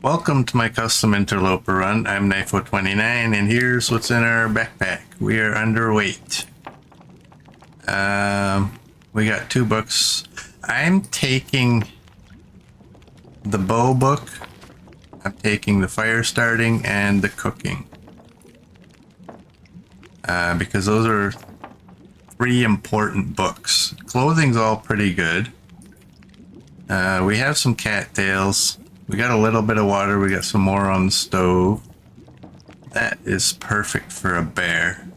Welcome to my custom interloper run. I'm Knifo29 and here's what's in our backpack. We are underweight. We got 2 books. I'm taking the bow book, I'm taking the fire starting and the cooking. Because those are 3 important books. Clothing's all pretty good. We have some cattails. We got a little bit of water. We got some more on the stove. That is perfect for a bear.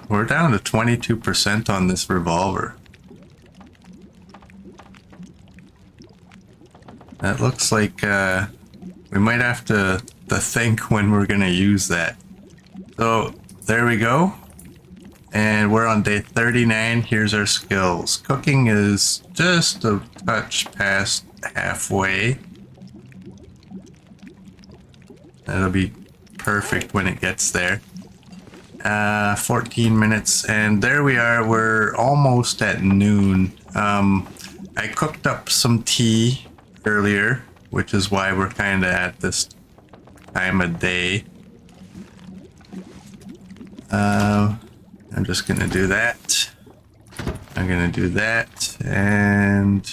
We're down to 22% on this revolver. That looks like we might have to think when we're gonna use that. So there we go. And we're on day 39. Here's our skills. Cooking is just a touch past halfway. That'll be perfect when it gets there. 14 minutes, and there we are. We're almost at noon. I cooked up some tea earlier, which is why we're kind of at this time of day. I'm just gonna do that. I'm gonna do that, and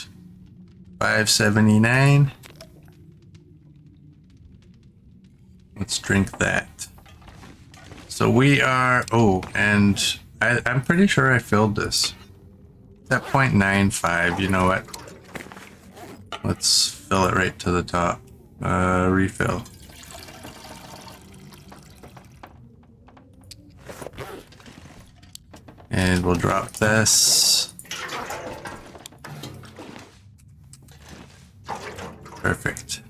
579. Let's drink that. So we are, oh, and I'm pretty sure I filled this. It's at 0.95, you know what? Let's fill it right to the top. Refill. And we'll drop this. Perfect.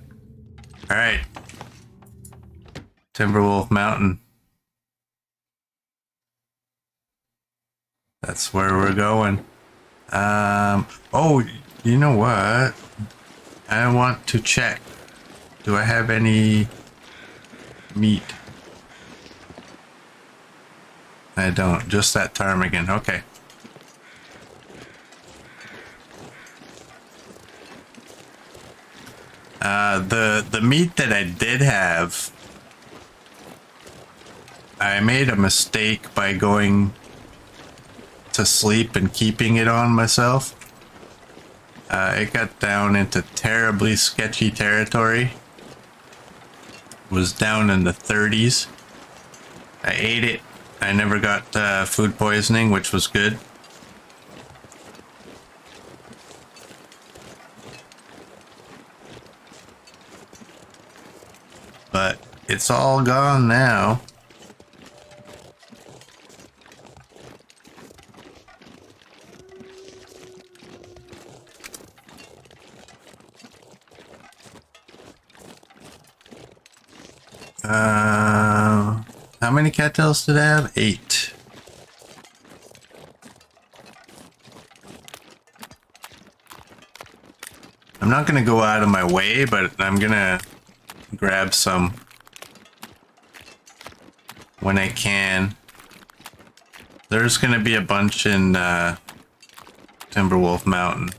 All right. Timberwolf Mountain. That's where we're going. Oh, you know what? I want to check. Do I have any meat? I don't. Just that ptarmigan. Okay. The meat that I did have, I made a mistake by going to sleep and keeping it on myself. It got down into terribly sketchy territory. It was down in the 30s. I ate it. I never got food poisoning, which was good. But it's all gone now. How many cattails did I have? 8. I'm not gonna go out of my way, but I'm gonna grab some when I can. There's gonna be a bunch in Timberwolf Mountain.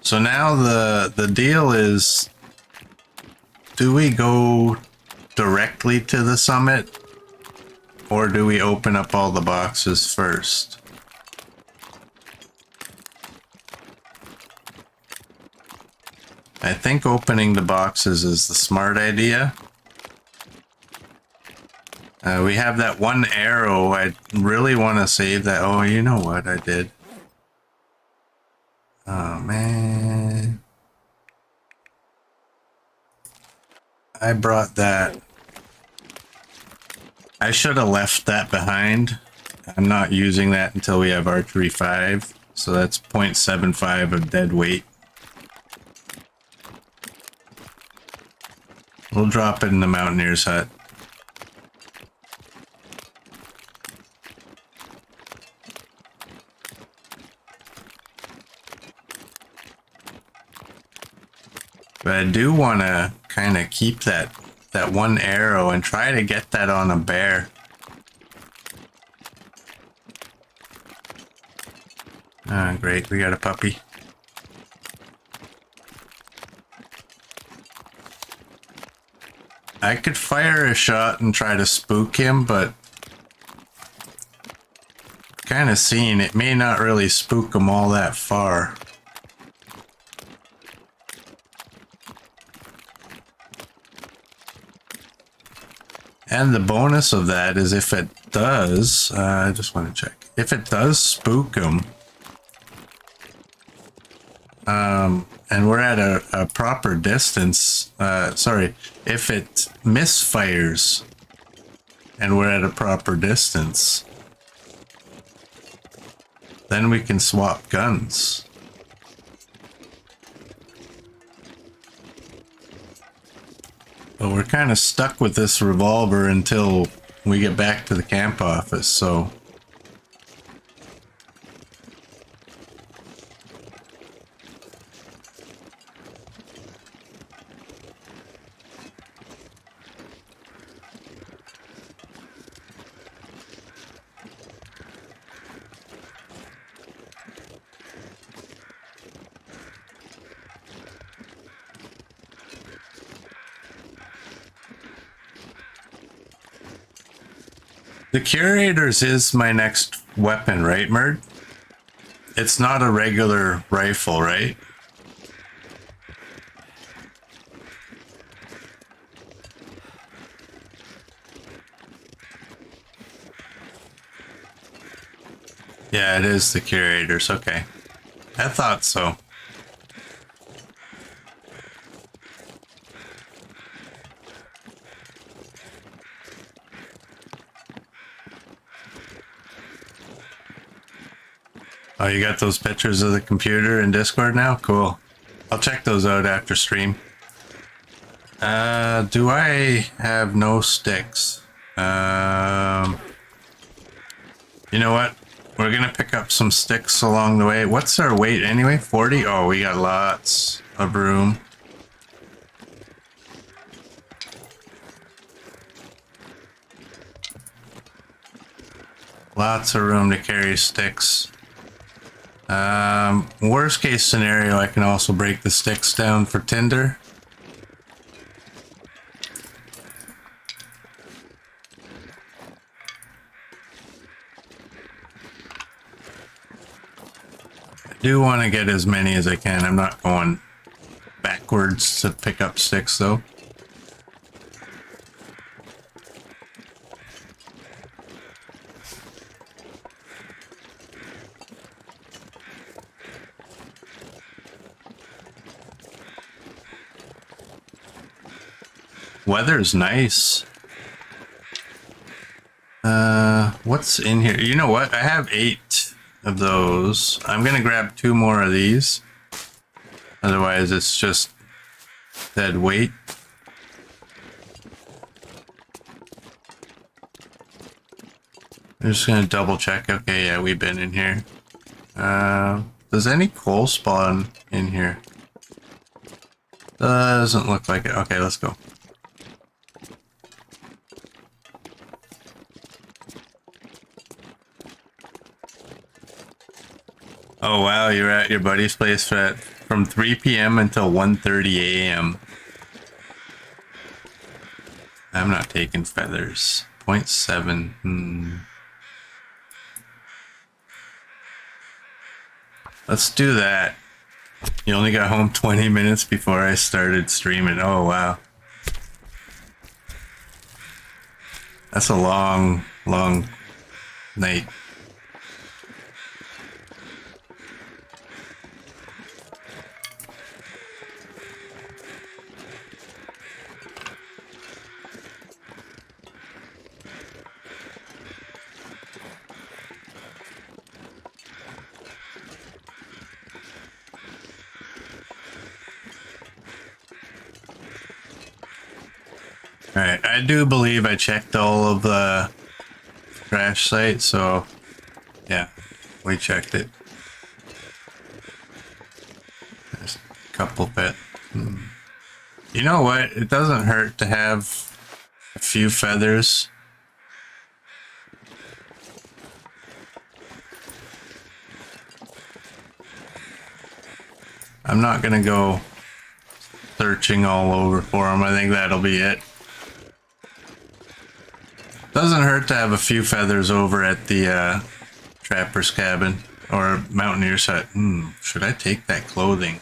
So now the deal is, do we go directly to the summit, or do we open up all the boxes first? I think opening the boxes is the smart idea. We have that one arrow. I really want to save that. Oh, you know what I did? Oh, man. I brought that. I should have left that behind. I'm not using that until we have archery 5. So that's 0.75 of dead weight. We'll drop it in the Mountaineer's hut. But I do want to kind of keep that one arrow and try to get that on a bear. Ah, great, we got a puppy. I could fire a shot and try to spook him, but kind of seeing it may not really spook him all that far. And the bonus of that is if it does, I just want to check. If it does spook him, and we're at a proper distance, sorry, if it misfires and we're at a proper distance, then we can swap guns. But we're kind of stuck with this revolver until we get back to the camp office, so... The Curators is my next weapon, right, Merd? It's not a regular rifle, right? Yeah, it is the Curators, okay. I thought so. Oh, you got those pictures of the computer in Discord now? Cool. I'll check those out after stream. Do I have no sticks? You know what? We're gonna pick up some sticks along the way. What's our weight anyway? 40? Oh, we got lots of room. Lots of room to carry sticks. Worst case scenario, I can also break the sticks down for tinder. I do want to get as many as I can. I'm not going backwards to pick up sticks though. Weather's nice. What's in here? You know what? I have 8 of those. I'm gonna grab 2 more of these. Otherwise, it's just dead weight. I'm just gonna double check. Okay, yeah, we've been in here. Does any coal spawn in here? Doesn't look like it. Okay, let's go. Oh wow, you're at your buddy's place from 3 p.m. until 1:30 a.m. I'm not taking feathers. 0.7. Let's do that. You only got home 20 minutes before I started streaming. Oh wow. That's a long, long night. Alright, I do believe I checked all of the crash sites, so yeah, we checked it. There's a couple bit. You know what? It doesn't hurt to have a few feathers. I'm not gonna go searching all over for them. I think that'll be it. Doesn't hurt to have a few feathers over at the trapper's cabin or mountaineer's hut. Should I take that clothing?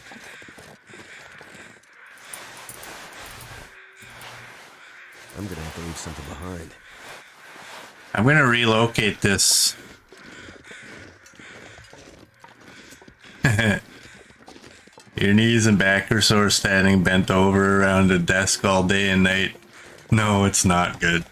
I'm gonna have to leave something behind. I'm gonna relocate this. Your knees and back are sore standing bent over around a desk all day and night. No, it's not good.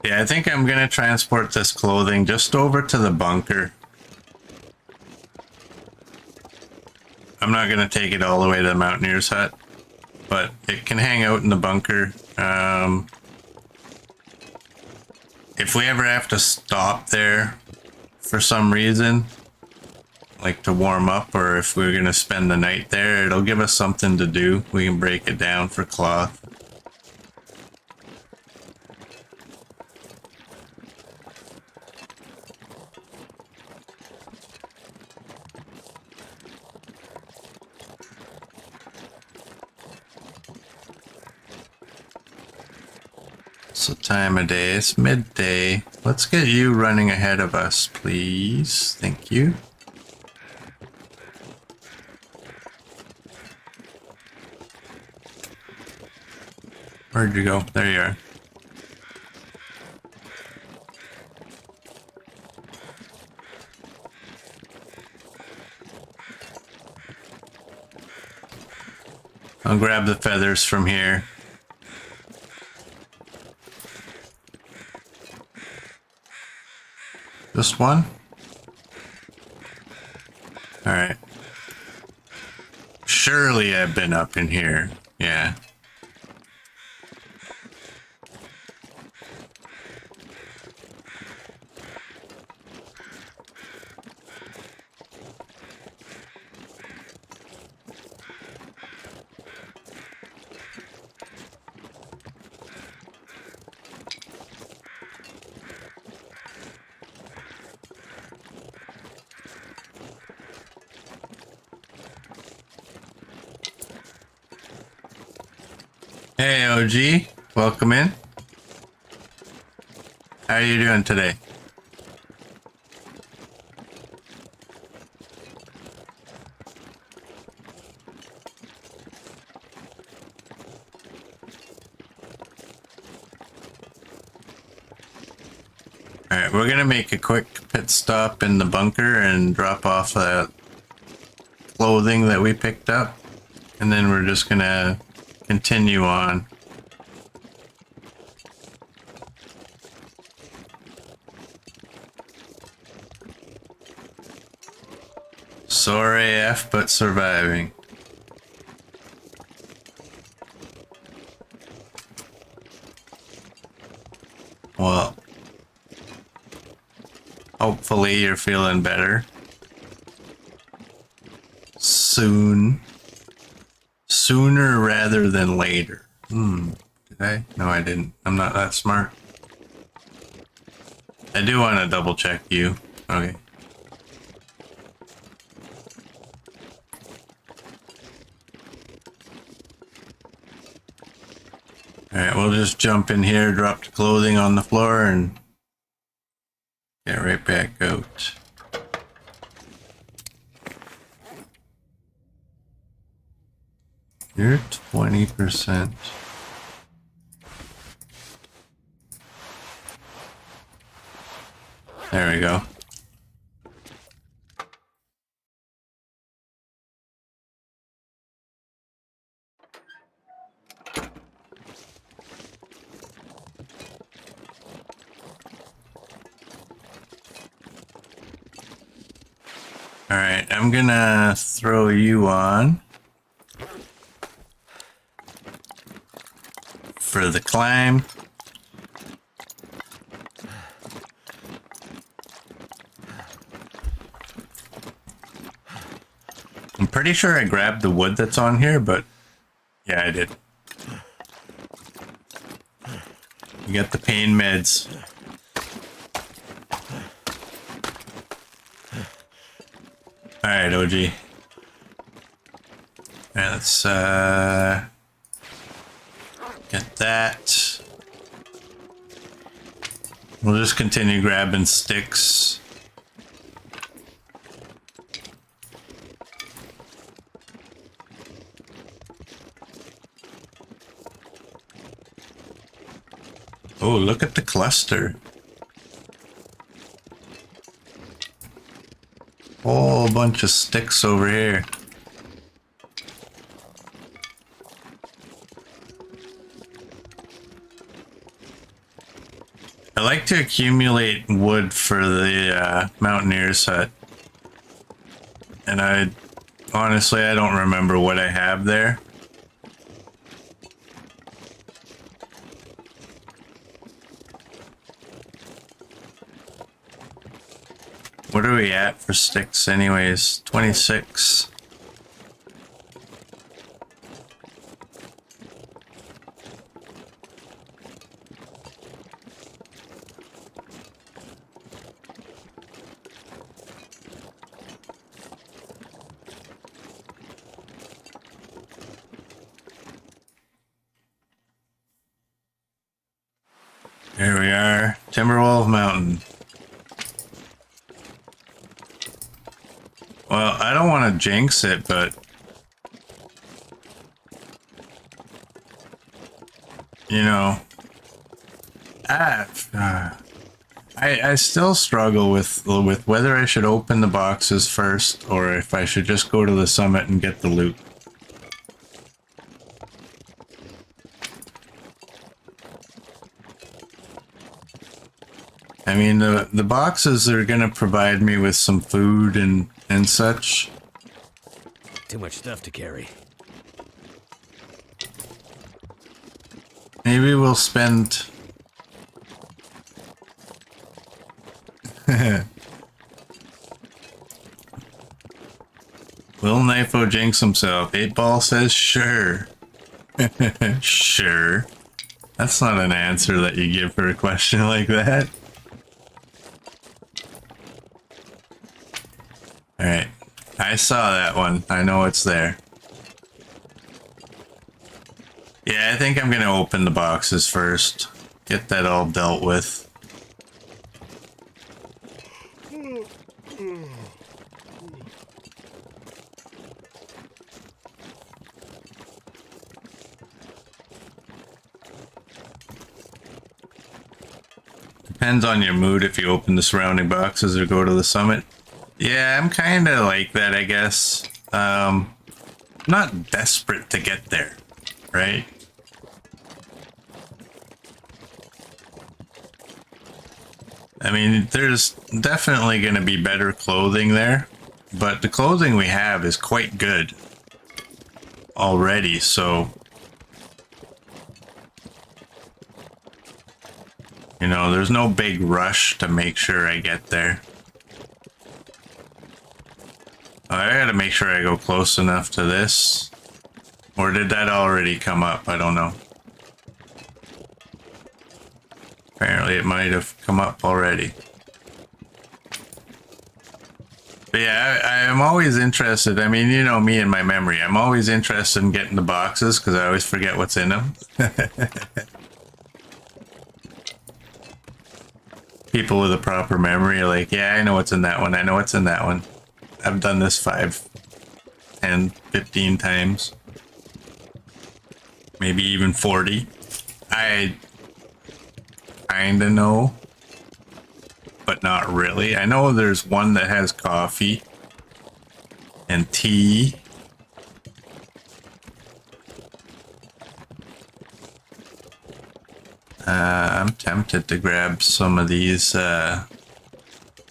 Yeah, I think I'm gonna transport this clothing just over to the bunker. I'm not gonna take it all the way to the mountaineer's hut, but it can hang out in the bunker. If we ever have to stop there for some reason, like to warm up, or if we're gonna spend the night there, it'll give us something to do. We can break it down for cloth. What's the time of day? It's midday. Let's get you running ahead of us, please. Thank you. Where'd you go? There you are. I'll grab the feathers from here. Just one? Alright. Surely I've been up in here. Yeah. Hey, OG. Welcome in. How are you doing today? Alright, we're gonna make a quick pit stop in the bunker and drop off that clothing that we picked up. And then we're just gonna continue on. Sore AF, but surviving. Well, hopefully you're feeling better soon. Sooner rather than later. Did I? No, I didn't. I'm not that smart. I do want to double check you. Okay. Alright, we'll just jump in here, drop the clothing on the floor, and get right back out. You're 20%. There we go. Alright, I'm gonna throw you on for the climb. I'm pretty sure I grabbed the wood that's on here, but yeah, I did. You got the pain meds. Alright, OG. Alright, let's get that. We'll just continue grabbing sticks. Oh, look at the cluster. Whole bunch of sticks over here. I like to accumulate wood for the Mountaineer's hut. And honestly, I don't remember what I have there. What are we at for sticks anyways? 26. Here we are, Timberwolf Mountain. Well, I don't want to jinx it, but you know, I still struggle with whether I should open the boxes first or if I should just go to the summit and get the loot. I mean, the boxes are gonna provide me with some food and such. Too much stuff to carry. Maybe we'll spend... Will Knifo jinx himself? 8-Ball says sure. Sure. That's not an answer that you give for a question like that. Alright. I saw that one. I know it's there. Yeah, I think I'm gonna open the boxes first. Get that all dealt with. Depends on your mood if you open the surrounding boxes or go to the summit. Yeah, I'm kind of like that, I guess. Not desperate to get there, right? I mean, there's definitely going to be better clothing there, but the clothing we have is quite good already, so... You know, there's no big rush to make sure I get there. I gotta make sure I go close enough to this. Or did that already come up? I don't know. Apparently it might have come up already. But yeah, I'm always interested. I mean, you know me and my memory. I'm always interested in getting the boxes because I always forget what's in them. People with a proper memory are like, yeah, I know what's in that one. I know what's in that one. I've done this 5, 10, 15 times. Maybe even 40. I kinda know, but not really. I know there's one that has coffee and tea. I'm tempted to grab some of these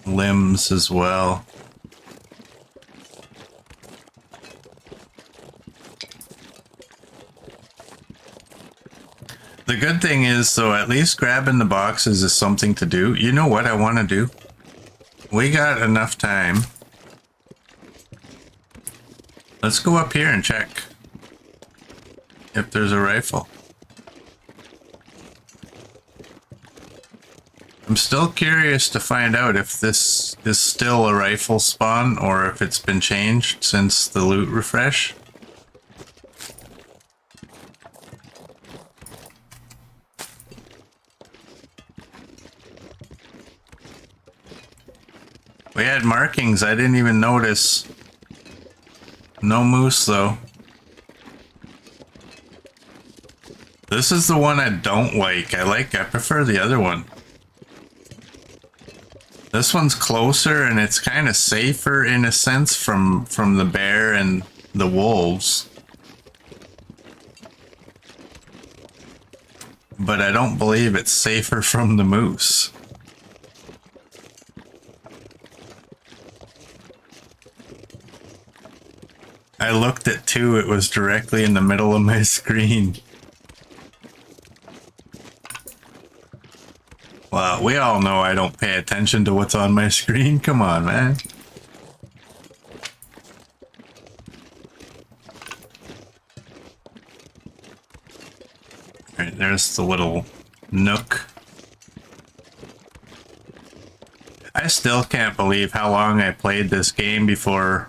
limbs as well. The good thing is, though, at least grabbing the boxes is something to do. You know what I want to do? We got enough time. Let's go up here and check if there's a rifle. I'm still curious to find out if this is still a rifle spawn or if it's been changed since the loot refresh. We had markings, I didn't even notice. No moose though. This is the one I don't like. I prefer the other one. This one's closer and it's kind of safer in a sense from the bear and the wolves. But I don't believe it's safer from the moose. I looked at two, it was directly in the middle of my screen. Well, we all know I don't pay attention to what's on my screen. Come on, man. Alright, there's the little nook. I still can't believe how long I played this game before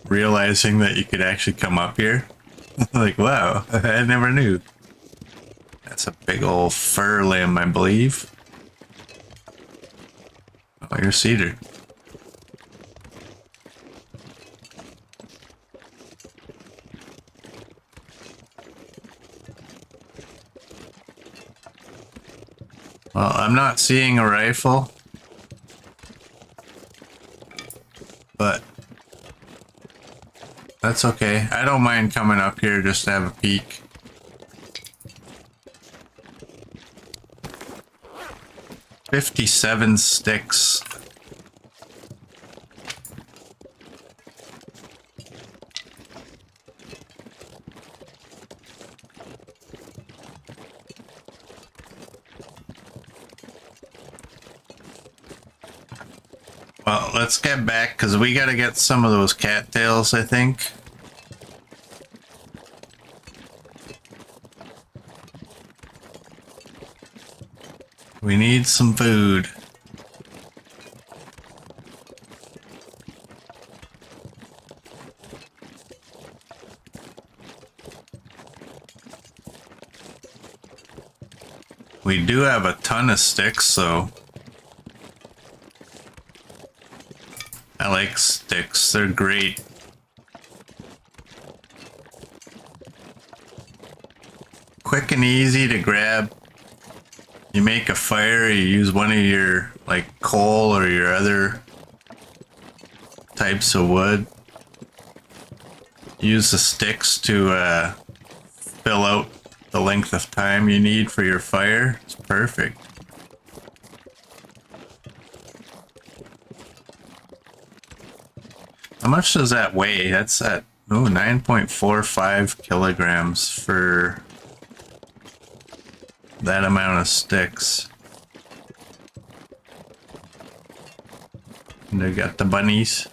realizing that you could actually come up here. Like, wow, I never knew. That's a big old fir limb, I believe. Oh, you're cedar. Well, I'm not seeing a rifle, but that's okay. I don't mind coming up here just to have a peek. $57 sticks. Well, let's get back because we got to get some of those cattails, I think. We need some food. We do have a ton of sticks, so I like sticks. They're great. Quick and easy to grab. You make a fire, you use one of your like coal or your other types of wood. Use the sticks to fill out the length of time you need for your fire. It's perfect. How much does that weigh? That's at 9.45 kilograms for that amount of sticks. And they got the bunnies.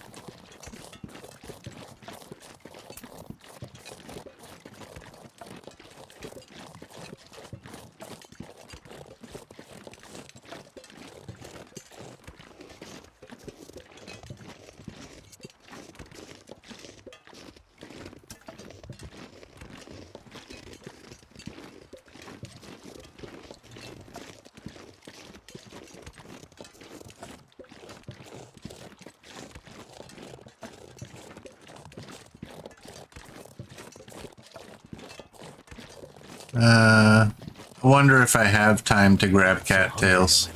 I wonder if I have time to grab cattails.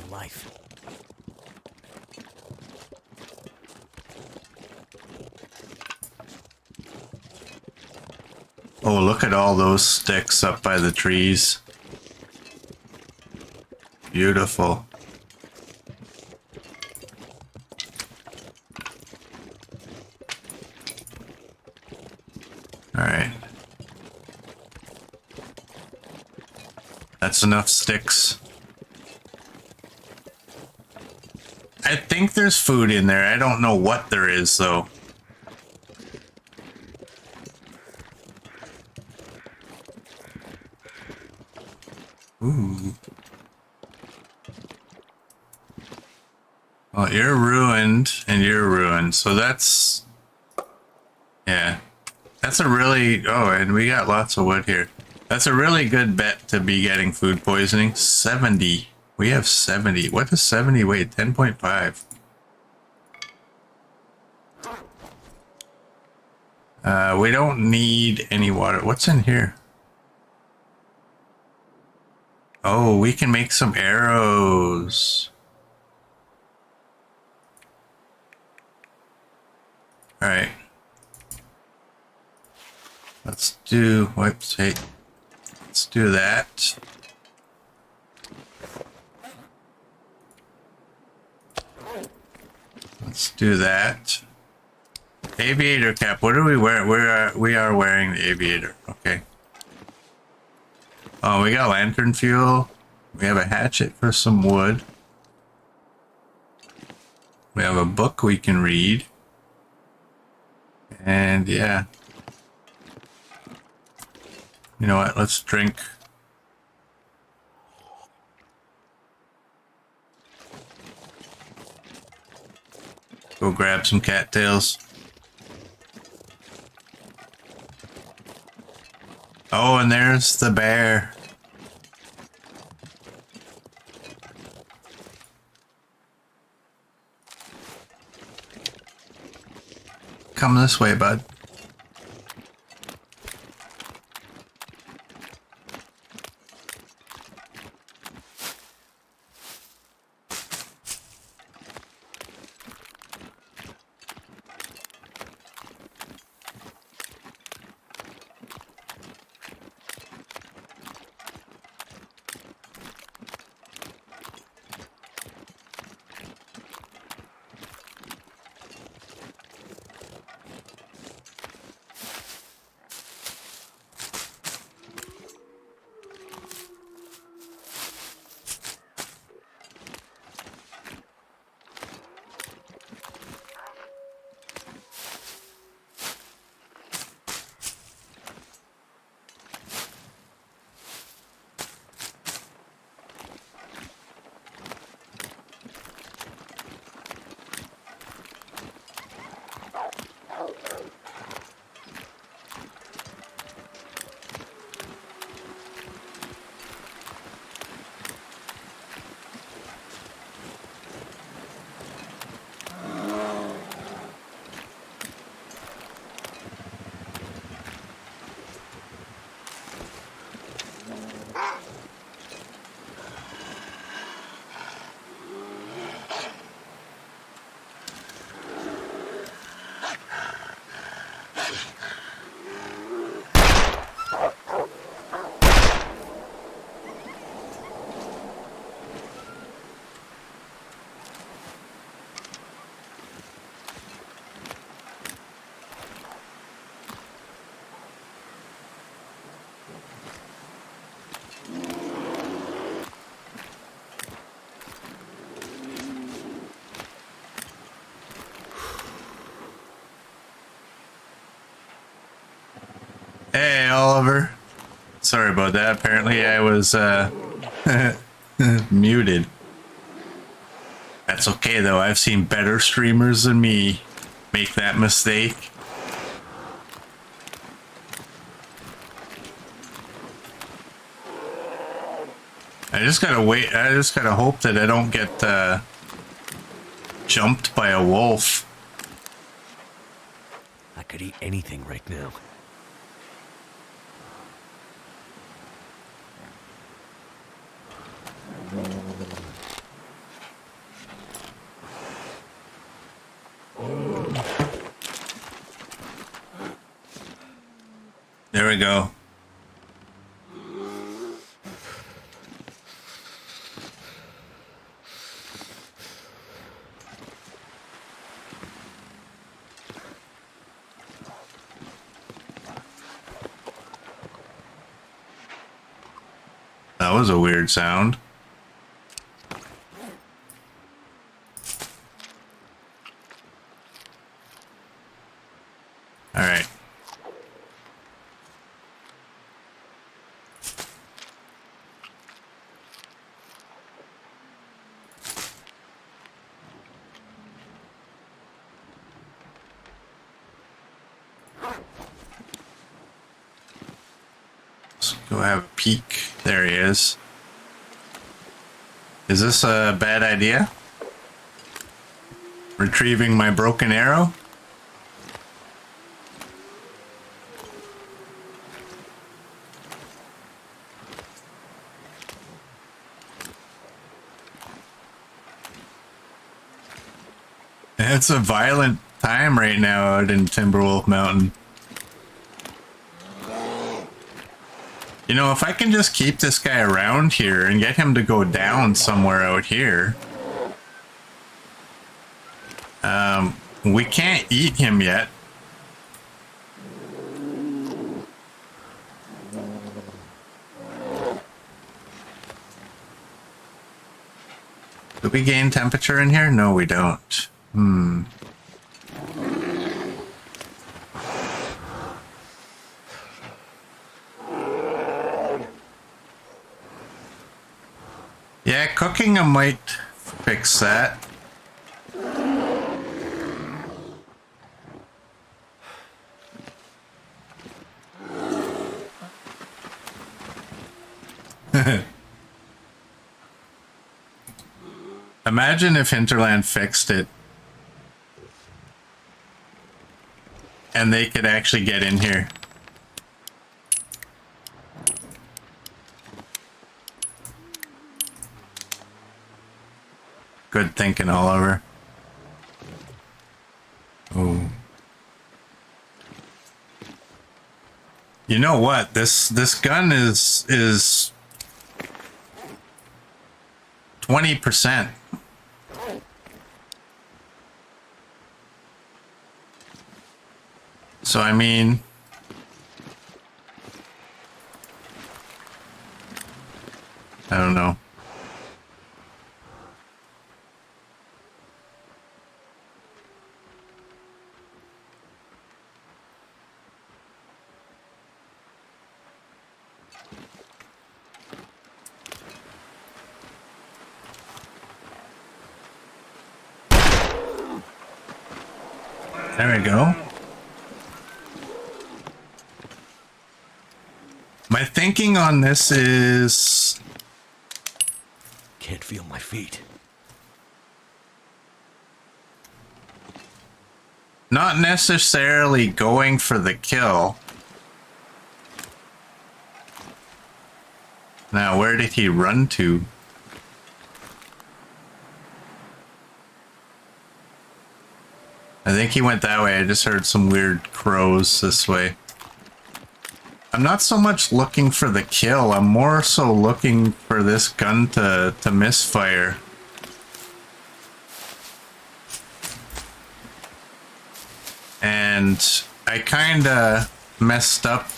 Oh, look at all those sticks up by the trees. Beautiful. All right. That's enough sticks. I think there's food in there. I don't know what there is, though. Ooh. Well, you're ruined, and you're ruined. So that's... Yeah. That's a really... Oh, and we got lots of wood here. That's a really good bet to be getting food poisoning. 70. We have 70. What does 70 weigh? 10.5. We don't need any water. What's in here? Oh, we can make some arrows. All right. Let's do... Whoops, hey. Let's do that. Let's do that. Aviator cap. What do we wear? We are wearing the aviator. Okay. Oh, we got lantern fuel. We have a hatchet for some wood. We have a book we can read. And yeah. You know what? Let's drink. Go grab some cattails. Oh, and there's the bear. Come this way, bud. Hey, Oliver. Sorry about that. Apparently I was muted. That's okay though. I've seen better streamers than me make that mistake. I just gotta wait. I just gotta hope that I don't get jumped by a wolf. I could eat anything right now. There we go. was a weird sound. All right. Let's go have a peek. There he is. Is this a bad idea? Retrieving my broken arrow? It's a violent time right now out in Timberwolf Mountain. You know, if I can just keep this guy around here and get him to go down somewhere out here. We can't eat him yet. Do we gain temperature in here? No, we don't. Yeah, cooking him might fix that. Imagine if Hinterland fixed it and they could actually get in here. Good thinking, Oliver. Oh. You know what? This gun is 20%. So I mean, I don't know. There we go. My thinking on this is... Can't feel my feet. Not necessarily going for the kill. Now, where did he run to? I think he went that way. I just heard some weird crows this way. I'm not so much looking for the kill. I'm more so looking for this gun to misfire. And I kinda messed up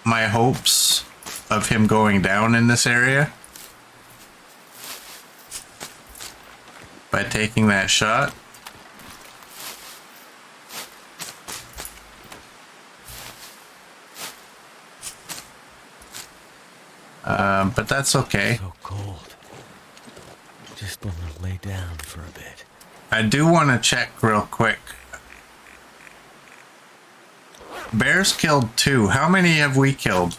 my hopes of him going down in this area by taking that shot. But that's okay. So cold. Just want to lay down for a bit. I do want to check real quick. Bears killed 2. How many have we killed?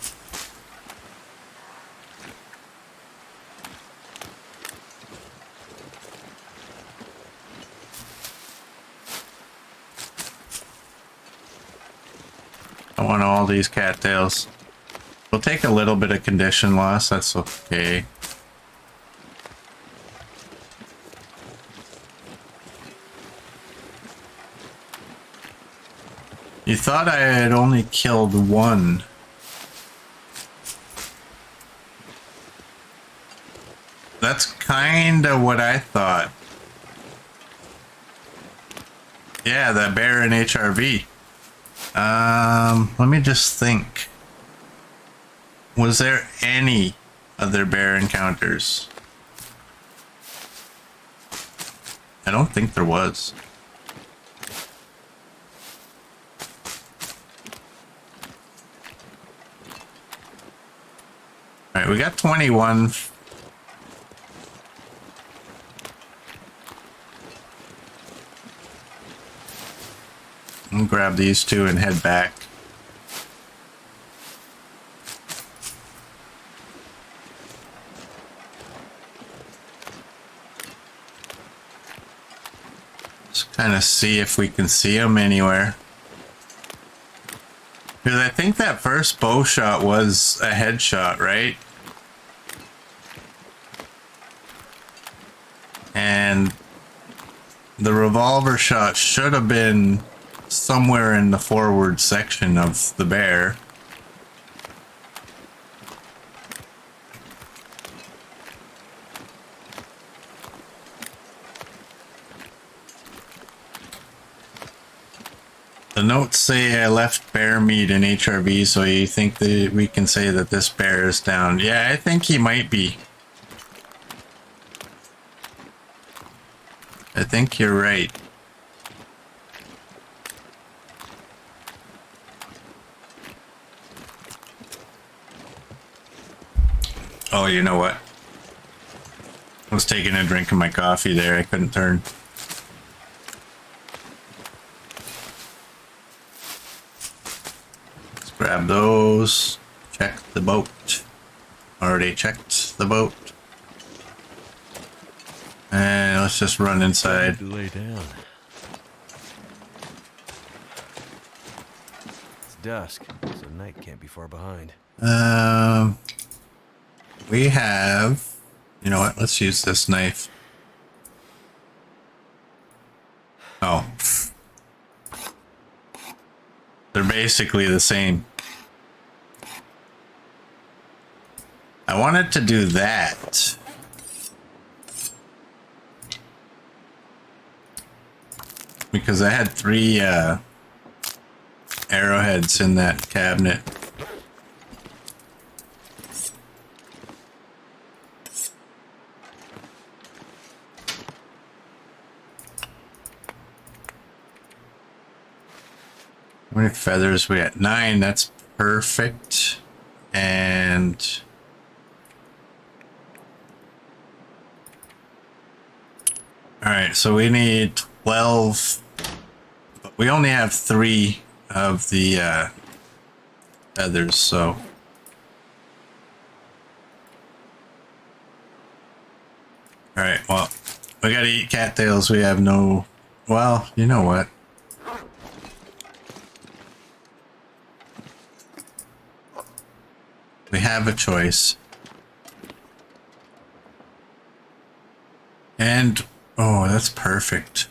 I want all these cattails. We'll take a little bit of condition loss, that's okay. You thought I had only killed 1. That's kinda what I thought. Yeah, the bear in HRV. Let me just think. Was there any other bear encounters. I don't think there was. All right, we got 21. I'll grab these two and head back. Just kind of see if we can see them anywhere. Because I think that first bow shot was a headshot, right? And the revolver shot should have been somewhere in the forward section of the bear. The notes say I left bear meat in HRV, so you think that we can say that this bear is down. Yeah, I think he might be. I think you're right. Oh, you know what? I was taking a drink of my coffee there. I couldn't turn. Let's grab those. Check the boat. Already checked the boat. And let's just run inside. Lay down. It's dusk, so night can't be far behind. We have, you know what? Let's use this knife. Oh. They're basically the same. I wanted to do that. Because I had 3 arrowheads in that cabinet. How many feathers we got? 9, that's perfect. And alright, so we need 12, but we only have 3 of the feathers, so alright, well, we gotta eat cattails. We have no, well, you know what? We have a choice. And, oh, that's perfect.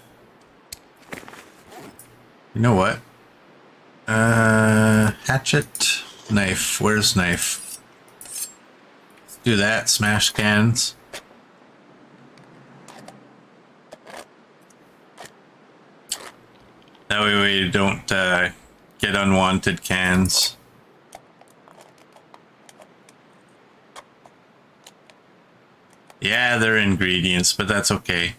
You know what? Hatchet, knife. Where's knife? Let's do that. Smash cans. That way we don't get unwanted cans. Yeah, they're ingredients, but that's okay.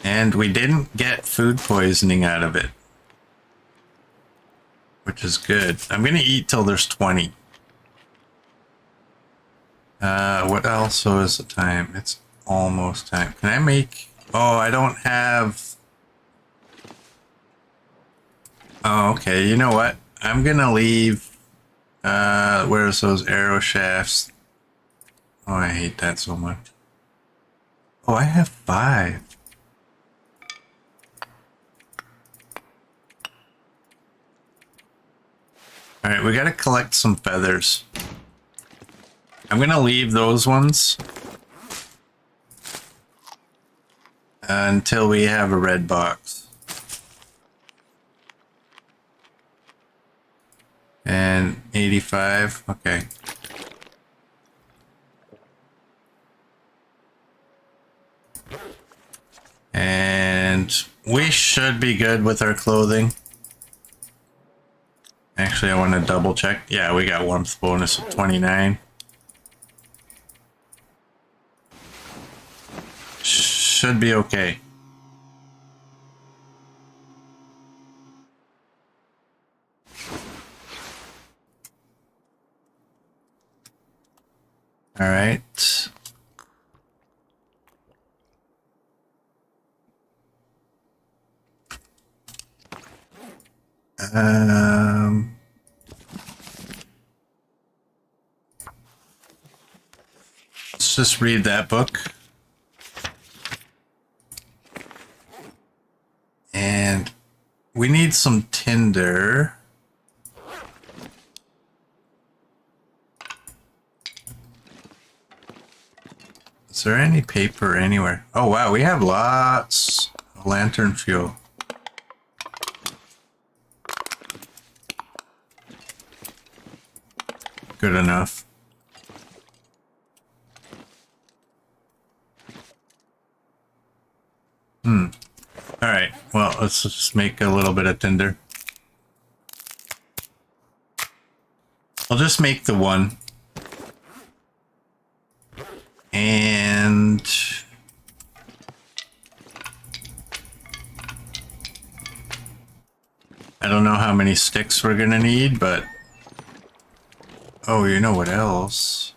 And we didn't get food poisoning out of it, which is good. I'm gonna eat till there's 20. What else? So is the time? It's almost time. Can I make... Oh, I don't have... Oh, okay. You know what? I'm gonna leave... where's those arrow shafts? Oh, I hate that so much. Oh, I have 5. Alright, we gotta collect some feathers. I'm gonna leave those ones until we have a red box. And 85, okay. And we should be good with our clothing. Actually, Actually, I want to double check. Yeah, we got warmth bonus of 29. Should be okay. All right. Let's just read that book. And we need some tinder. Is there any paper anywhere? Oh wow, we have lots of lantern fuel. Good enough. Alright, well, let's just make a little bit of tinder. I'll just make the one. And I don't know how many sticks we're gonna need, but oh, you know what else?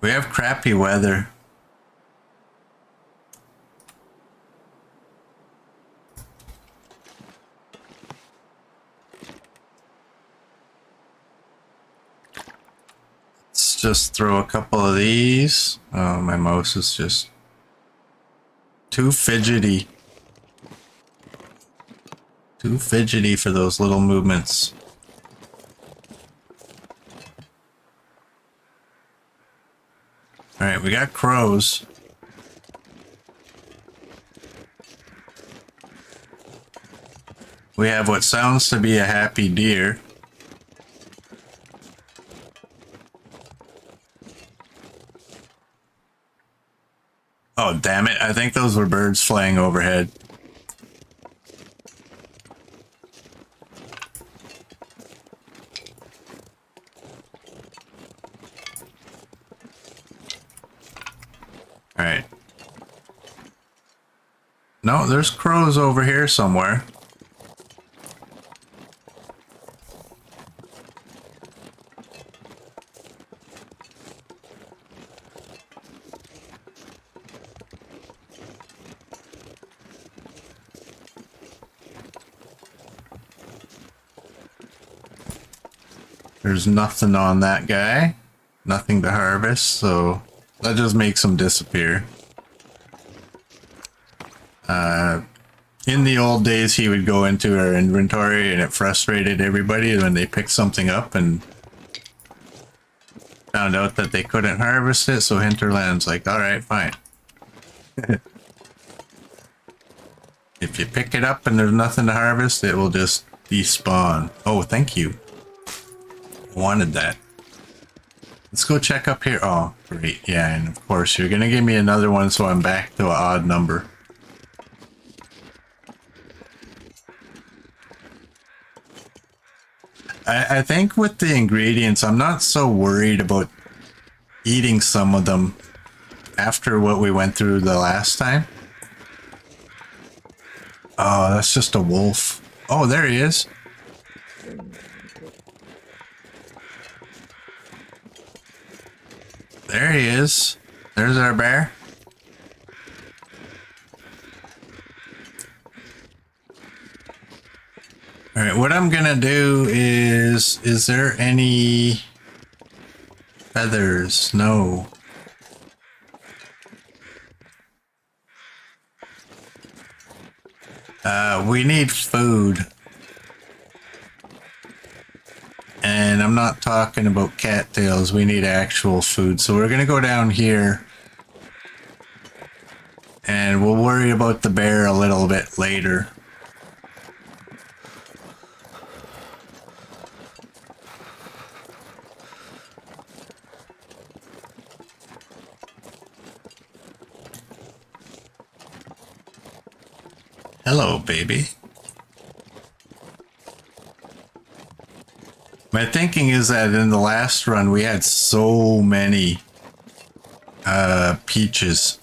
We have crappy weather. Let's just throw a couple of these. Oh, my mouse is just too fidgety. Too fidgety for those little movements. Alright, we got crows. We have what sounds to be a happy deer. Oh, damn it. I think those were birds flying overhead. Alright. No, there's crows over here somewhere. There's nothing on that guy. Nothing to harvest, so that just makes them disappear. In the old days, he would go into our inventory and it frustrated everybody when they picked something up and found out that they couldn't harvest it, so Hinterland's like, alright, fine. If you pick it up and there's nothing to harvest, it will just despawn. Oh, thank you. Wanted that. Let's go check up here. Oh, great. Yeah, and of course, you're gonna give me another one, so I'm back to an odd number. I think with the ingredients, I'm not so worried about eating some of them after what we went through the last time. Oh, that's just a wolf. Oh, there he is. There he is. There's our bear. Alright, what I'm gonna do is there any feathers? No. We need food. And I'm not talking about cattails, we need actual food. So we're gonna go down here. And we'll worry about the bear a little bit later. Hello, baby. My thinking is that in the last run we had so many peaches.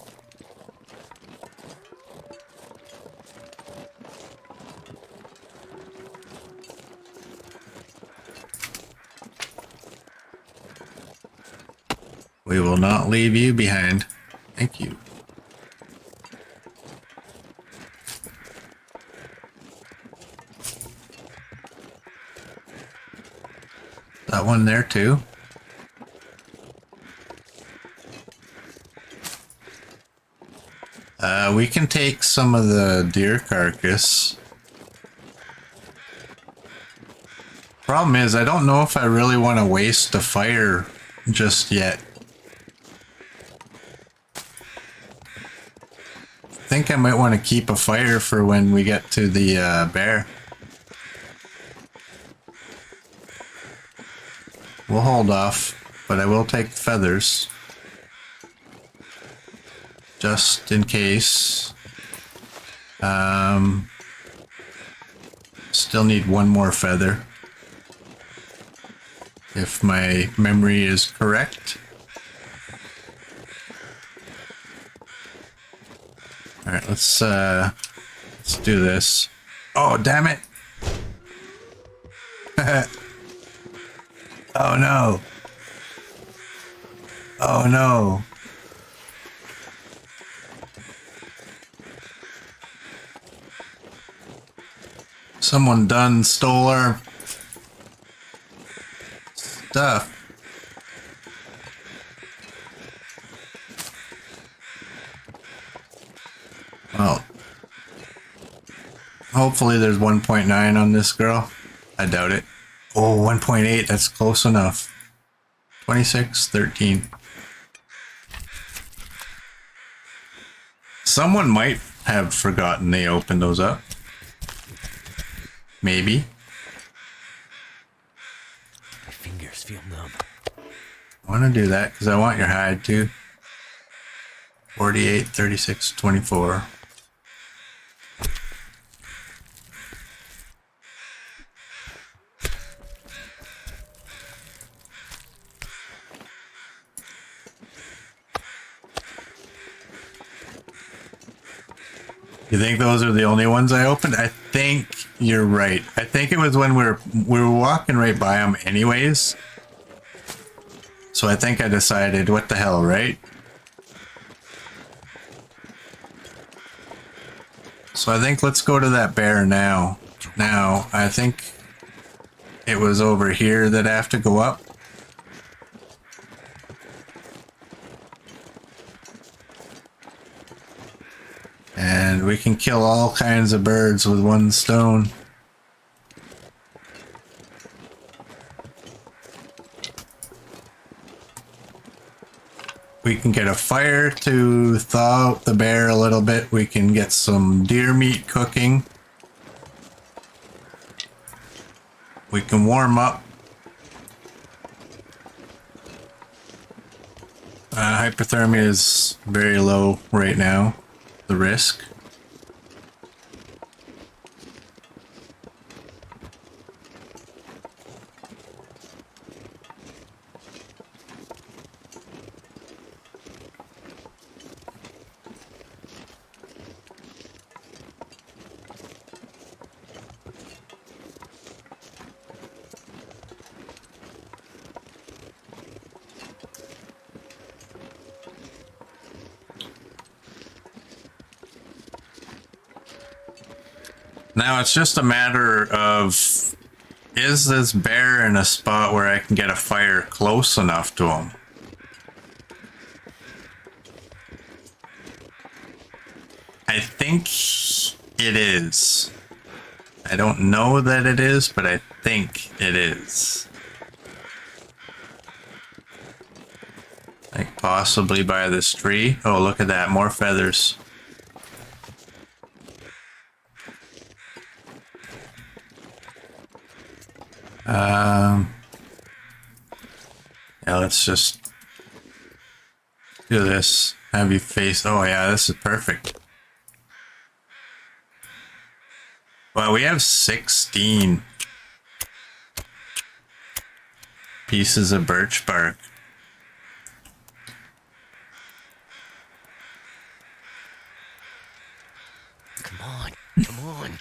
We will not leave you behind. Thank you. That one there too. We can take some of the deer carcass. Problem is, I don't know if I really want to waste a fire just yet. I think I might want to keep a fire for when we get to the bear. We'll hold off, but I will take feathers. Just in case. Still need one more feather. If my memory is correct. Alright, let's do this. Oh, damn it! Oh no! Oh no! Someone done stole our stuff. Well, hopefully there's 1.9 on this girl. I doubt it. Oh, 1.8, that's close enough. 26, 13. Someone might have forgotten they opened those up. Maybe. My fingers feel numb. I want to do that because I want your hide too. 48, 36, 24. You think those are the only ones I opened? I think you're right. I think it was when we were walking right by them anyways. So I think I decided, what the hell, right? So I think let's go to that bear now. Now, I think it was over here that I have to go up. And we can kill all kinds of birds with one stone. We can get a fire to thaw out the bear a little bit. We can get some deer meat cooking. We can warm up. Hypothermia is very low right now. The risk. Now it's just a matter of, is this bear in a spot where I can get a fire close enough to him? I think it is. I don't know that it is, but I think it is. Like possibly by this tree. Oh, look at that, more feathers. Yeah, let's just do this. Have you face. Oh yeah, this is perfect. Well, we have 16. pieces of birch bark. Come on, come on.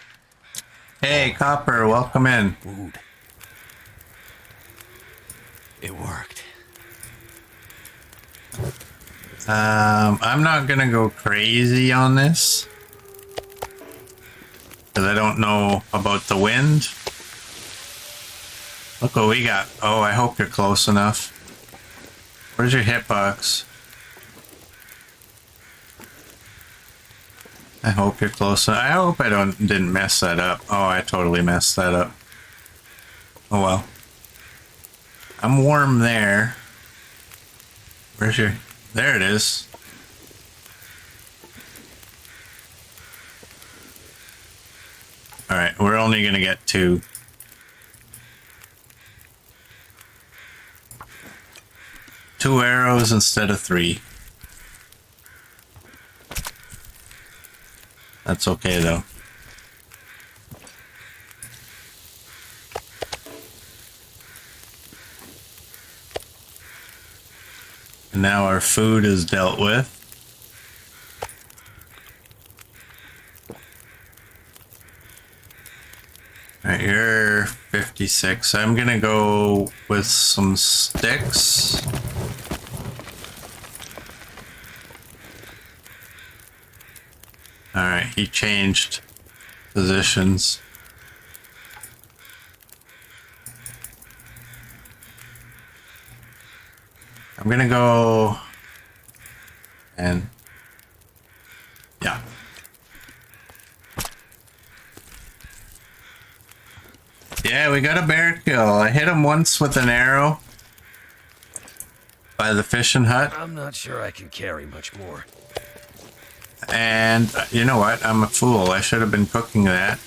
Hey, Copper, welcome in. Food. It worked. I'm not gonna go crazy on this because I don't know about the wind. Look what we got. Oh, I hope you're close enough. Where's your hitbox? I hope you're close enough. I hope I didn't mess that up. Oh, I totally messed that up. Oh well. I'm warm there. Where's your... There it is. Alright, we're only gonna get 2. Two arrows instead of 3. That's okay though. And now our food is dealt with. Alright, you're 56. I'm gonna go with some sticks. Alright, he changed positions. I'm gonna go and yeah. Yeah, we got a bear kill. I hit him once with an arrow by the fishing hut. I'm not sure I can carry much more. And you know what? I'm a fool. I should have been cooking that.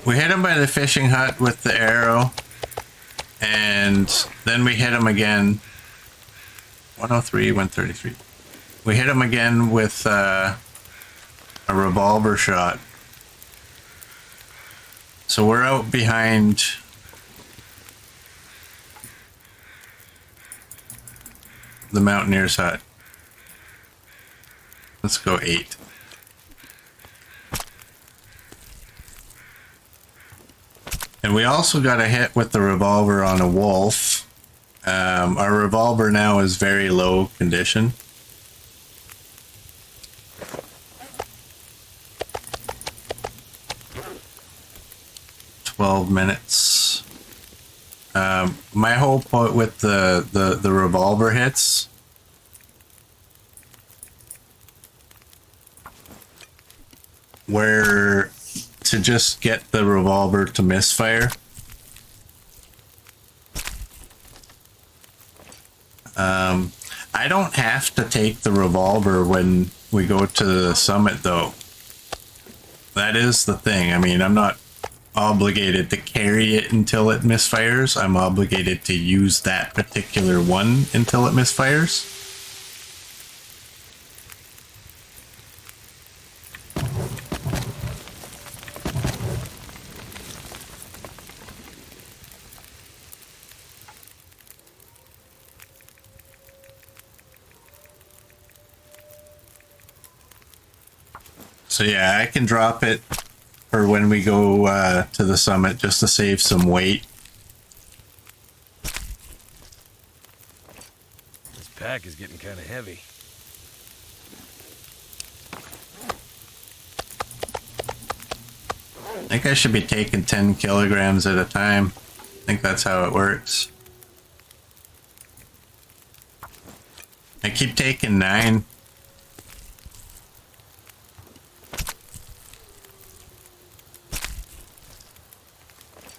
We hit him by the fishing hut with the arrow. And then we hit him again. 103, 133. We hit him again with a revolver shot. So we're out behind the mountaineer's hut. Let's go 8. And we also got a hit with the revolver on a wolf. Our revolver now is very low condition. $12 minutes. My hope with the revolver hits were to just get the revolver to misfire. I don't have to take the revolver when we go to the summit though. That is the thing. I mean, I'm not obligated to carry it until it misfires. I'm obligated to use that particular one until it misfires. So yeah, I can drop it for when we go to the summit just to save some weight. This pack is getting kind of heavy. I think I should be taking 10 kilograms at a time. I think that's how it works. I keep taking 9.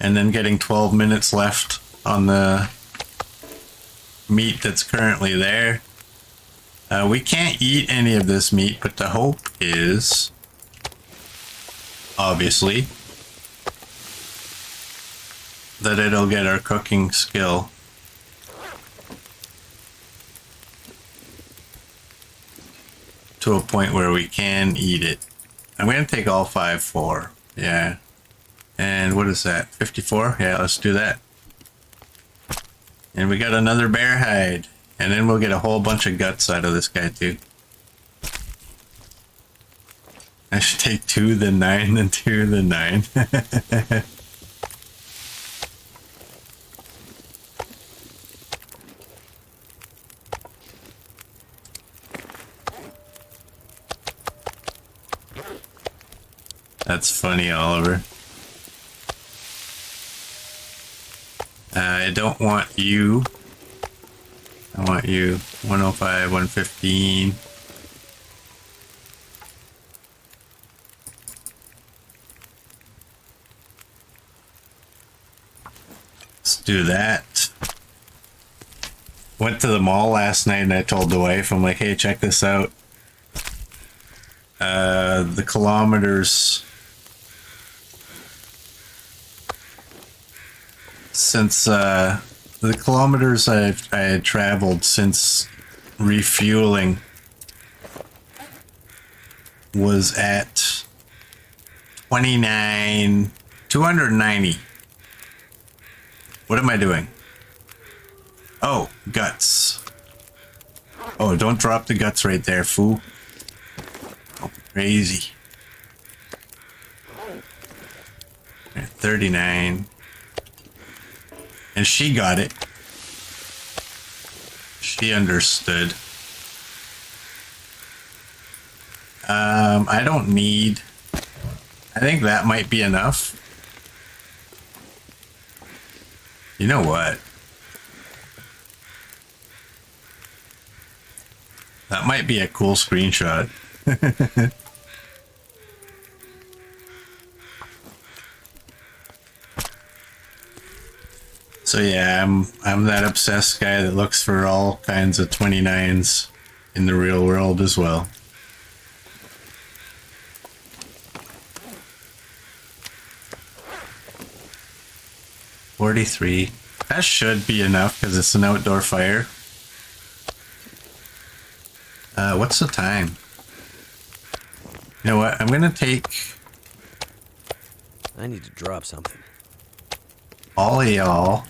And then getting 12 minutes left on the meat that's currently there. We can't eat any of this meat, but the hope is, obviously, that it'll get our cooking skill. To a point where we can eat it. I'm going to take all 5 for, yeah. And what is that? 54? Yeah, let's do that. And we got another bear hide. And then we'll get a whole bunch of guts out of this guy too. I should take 2 then 9 then 2 then 9. That's funny, Oliver. I don't want you. I want you. 105, 115. Let's do that. Went to the mall last night and I told the wife, I'm like, hey, check this out. The kilometers since I had traveled since refueling was at 290. What am I doing? Oh, guts. Oh, don't drop the guts right there, fool. Oh, crazy. 39. And she got it. She understood. I don't need... I think that might be enough. You know what? That might be a cool screenshot. So yeah, I'm that obsessed guy that looks for all kinds of 29s in the real world as well. $43. That should be enough because it's an outdoor fire. What's the time? You know what? I'm gonna take I need to drop something. all of y'all.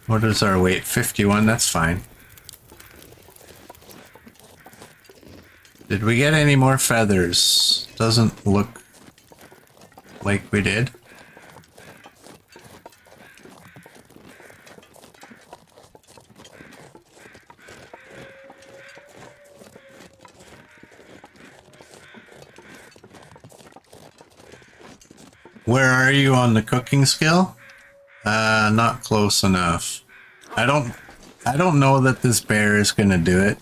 What is our weight? 51, that's fine. Did we get any more feathers? Doesn't look like we did. Where are you on the cooking skill? Not close enough. I don't know that this bear is gonna do it.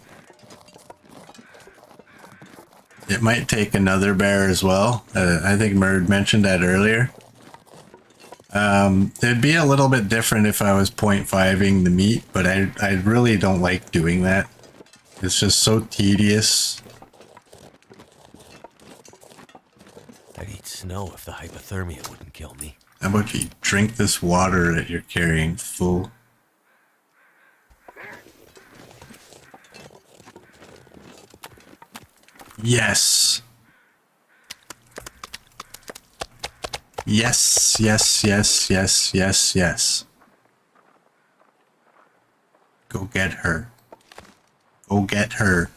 It might take another bear as well. I think Murd mentioned that earlier. It'd be a little bit different if I was 0.5ing the meat, but I really don't like doing that. It's just so tedious. I'd eat snow if the hypothermia wouldn't kill me. How about you drink this water that you're carrying, fool? Yes. Yes, yes, yes, yes, yes, yes. Go get her. Go get her.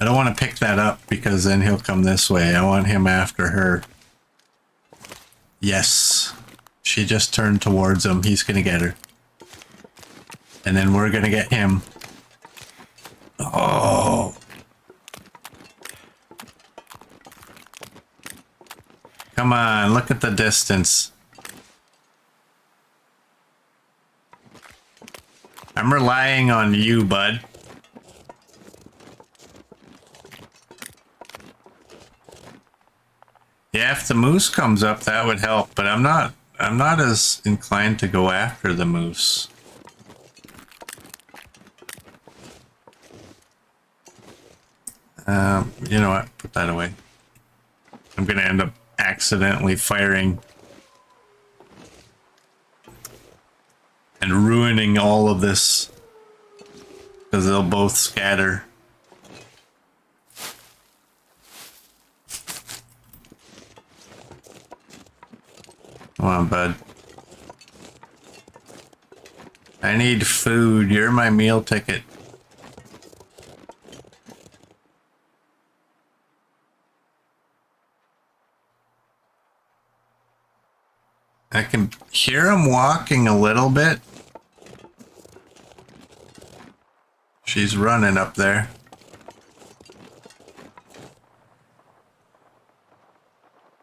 I don't want to pick that up because then he'll come this way. I want him after her. Yes. She just turned towards him. He's gonna get her. And then we're gonna get him. Oh. Come on, look at the distance. I'm relying on you, bud. Yeah, if the moose comes up, that would help, but I'm not as inclined to go after the moose. You know what? Put that away. I'm gonna end up accidentally firing and ruining all of this because they'll both scatter. Come on, bud. I need food. You're my meal ticket. I can hear him walking a little bit. She's running up there.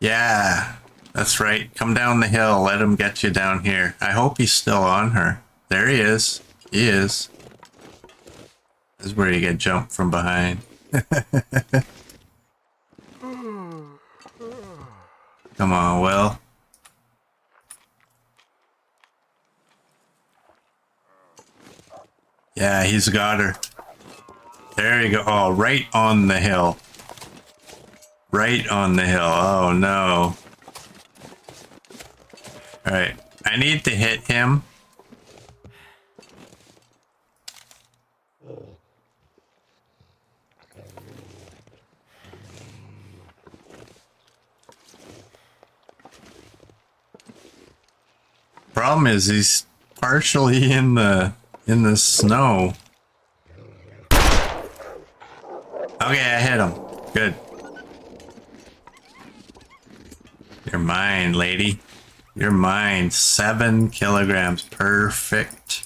Yeah, that's right. Come down the hill. Let him get you down here. I hope he's still on her. There he is. He is. This is where you get jumped from behind. Come on, Will. Yeah, he's got her. There you go. Oh, right on the hill. Right on the hill. Oh, no. Alright. I need to hit him. Problem is he's partially in the snow. Okay, I hit him. Good. You're mine, lady. You're mine. 7 kilograms. Perfect.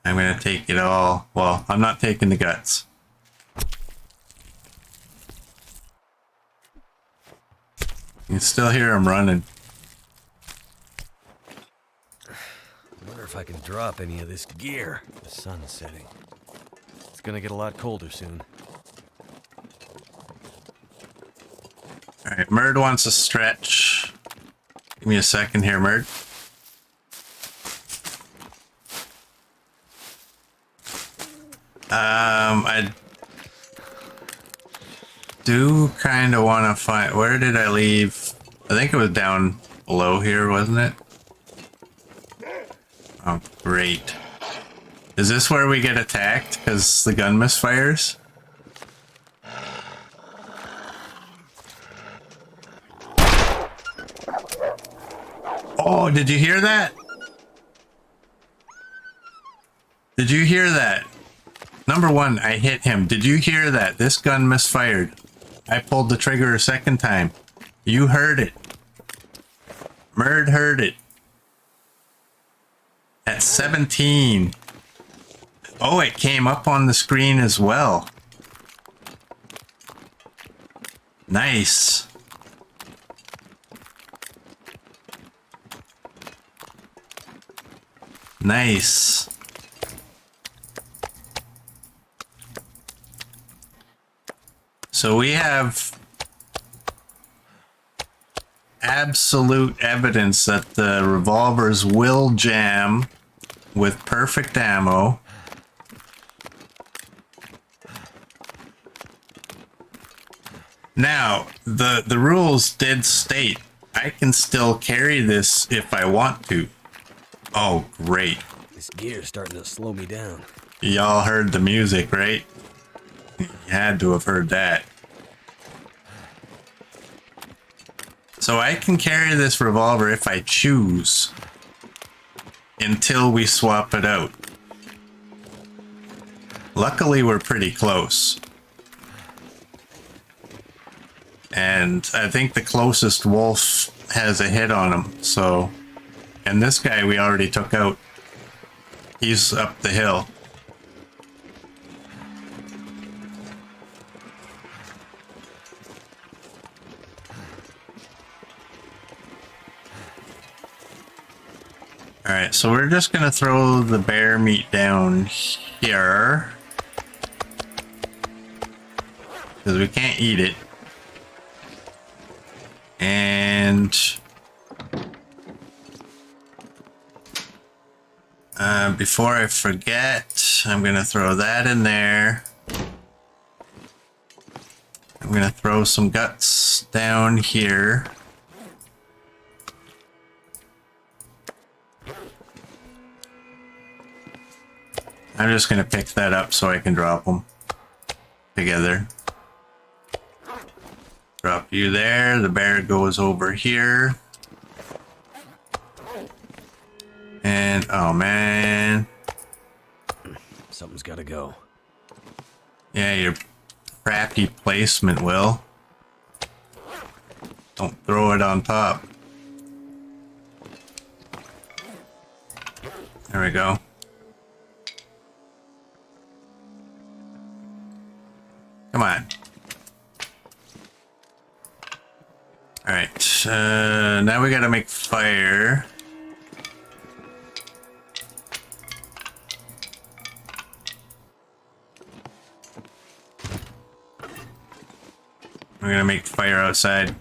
I'm gonna take it all. Well, I'm not taking the guts. You can still hear him running. I wonder if I can drop any of this gear. The sun's setting. It's gonna get a lot colder soon. Alright, Merd wants a stretch. Give me a second here, Merd. I do kind of want to find... Where did I leave? I think it was down below here, wasn't it? Oh, great. Is this where we get attacked because the gun misfires? Oh, did you hear that? Did you hear that? Number one, I hit him. Did you hear that? This gun misfired. I pulled the trigger a second time. You heard it. Merd heard it. At 17. Oh, it came up on the screen as well. Nice. Nice. So we have absolute evidence that the revolvers will jam with perfect ammo. Now, the rules did state I can still carry this if I want to. Oh, great. This gear's starting to slow me down. Y'all heard the music, right? You had to have heard that. So I can carry this revolver if I choose until we swap it out. Luckily, we're pretty close. And I think the closest wolf has a hit on him, so... And this guy we already took out. He's up the hill. Alright, so we're just gonna throw the bear meat down here. Because we can't eat it. And... before I forget, I'm gonna throw that in there. I'm gonna throw some guts down here. I'm just gonna pick that up so I can drop them together. Drop you there. The bear goes over here. Oh, man. Something's gotta go. Yeah, your crappy placement, Will. Don't throw it on top. There we go. Come on. Alright, now we gotta make fire. We're gonna make fire outside.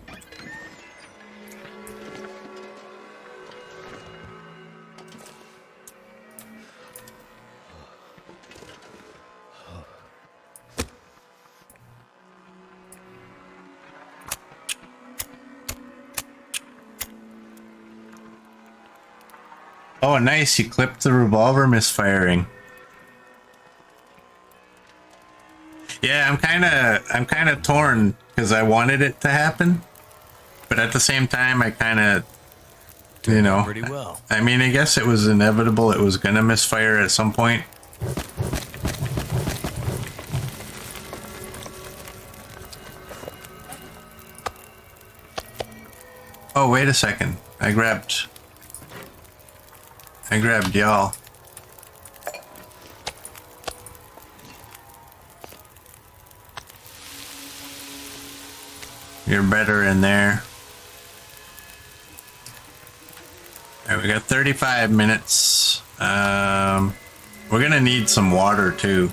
Oh, nice, you clipped the revolver misfiring. Yeah, I'm kind of torn because I wanted it to happen, but at the same time, I kind of, you know, Pretty well. I mean, I guess it was inevitable. It was gonna misfire at some point. Oh, wait a second. I grabbed y'all. You're better in there. Alright, we got 35 minutes. We're gonna need some water too.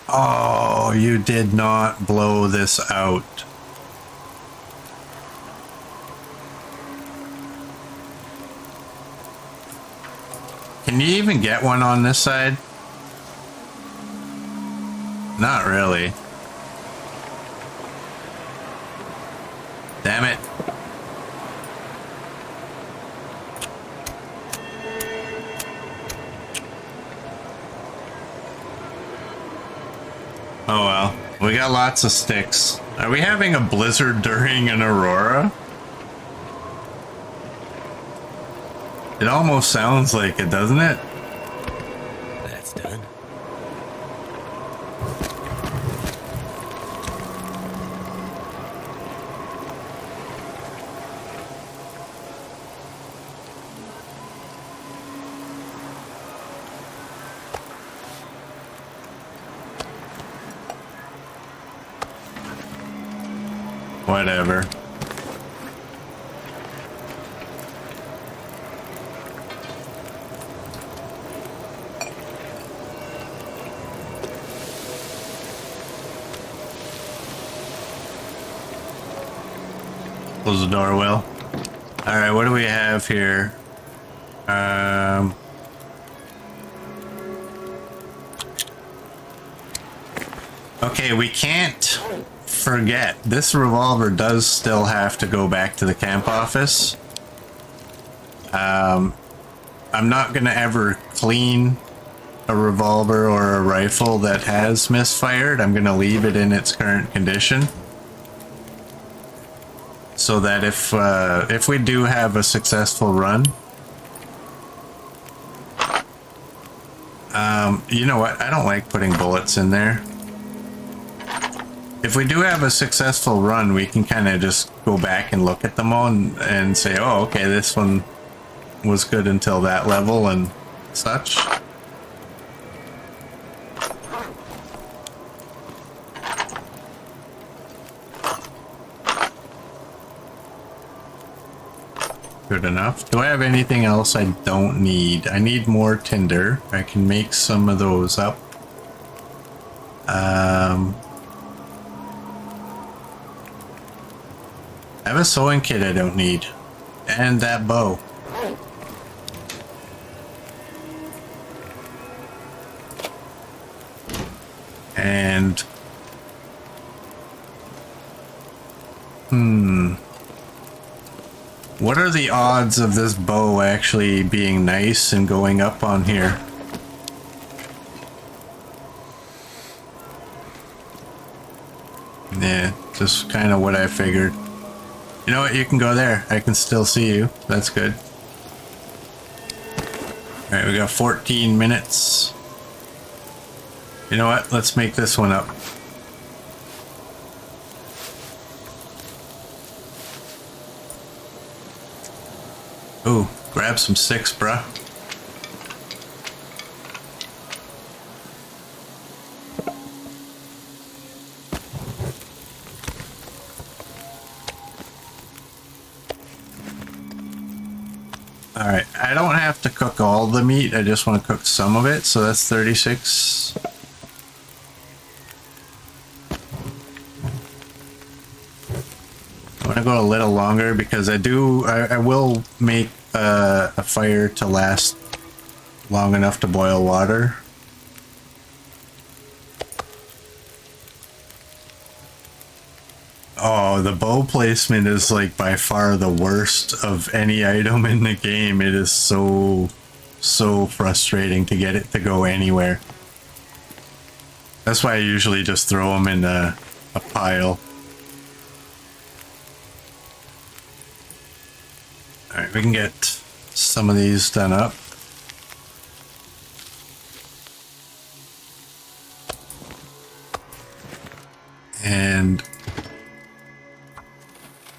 Oh, you did not blow this out. Can you even get one on this side? Not really. Damn it. Oh well. We got lots of sticks. Are we having a blizzard during an aurora? It almost sounds like it, doesn't it? That's done. Whatever. Close the door, Will. Alright, what do we have here? Okay, we can't forget. This revolver does still have to go back to the camp office. I'm not gonna ever clean a revolver or a rifle that has misfired. I'm gonna leave it in its current condition. So that if we do have a successful run, you know what? I don't like putting bullets in there. If we do have a successful run, we can kind of just go back and look at them all and say, oh, okay, this one was good until that level and such. Good enough. Do I have anything else I don't need? I need more tinder. I can make some of those up. I have a sewing kit I don't need. And that bow. And... what are the odds of this bow actually being nice and going up on here? Yeah, just kind of what I figured. You know what? You can go there. I can still see you. That's good. Alright, we got 14 minutes. You know what? Let's make this one up. Ooh, grab some sticks, bruh. Alright, I don't have to cook all the meat, I just want to cook some of it, so that's 36. I'm gonna go a little longer because I will make a fire to last long enough to boil water. Oh, the bow placement is like by far the worst of any item in the game. It is so frustrating to get it to go anywhere. That's why I usually just throw them in a pile. Alright, we can get some of these done up. And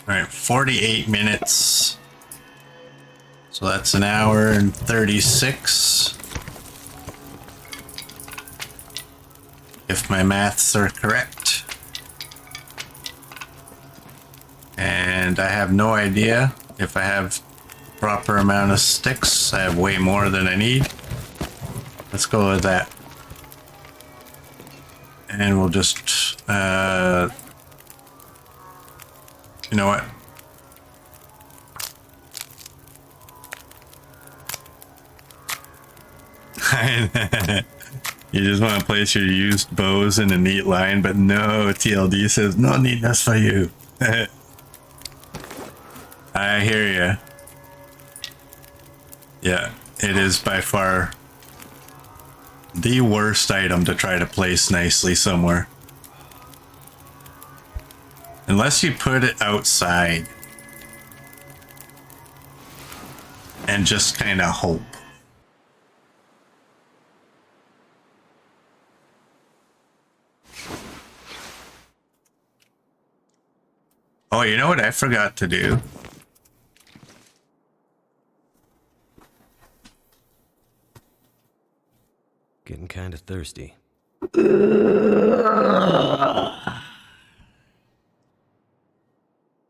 alright, 48 minutes. So that's an hour and 36. If my maths are correct. And I have no idea if I have the proper amount of sticks. I have way more than I need. Let's go with that. And we'll just, you know what? You just want to place your used bows in a neat line, but no, TLD says no neatness for you. I hear ya. Yeah, it is by far the worst item to try to place nicely somewhere. Unless you put it outside and just kind of hope. Oh, you know what I forgot to do? Getting kind of thirsty.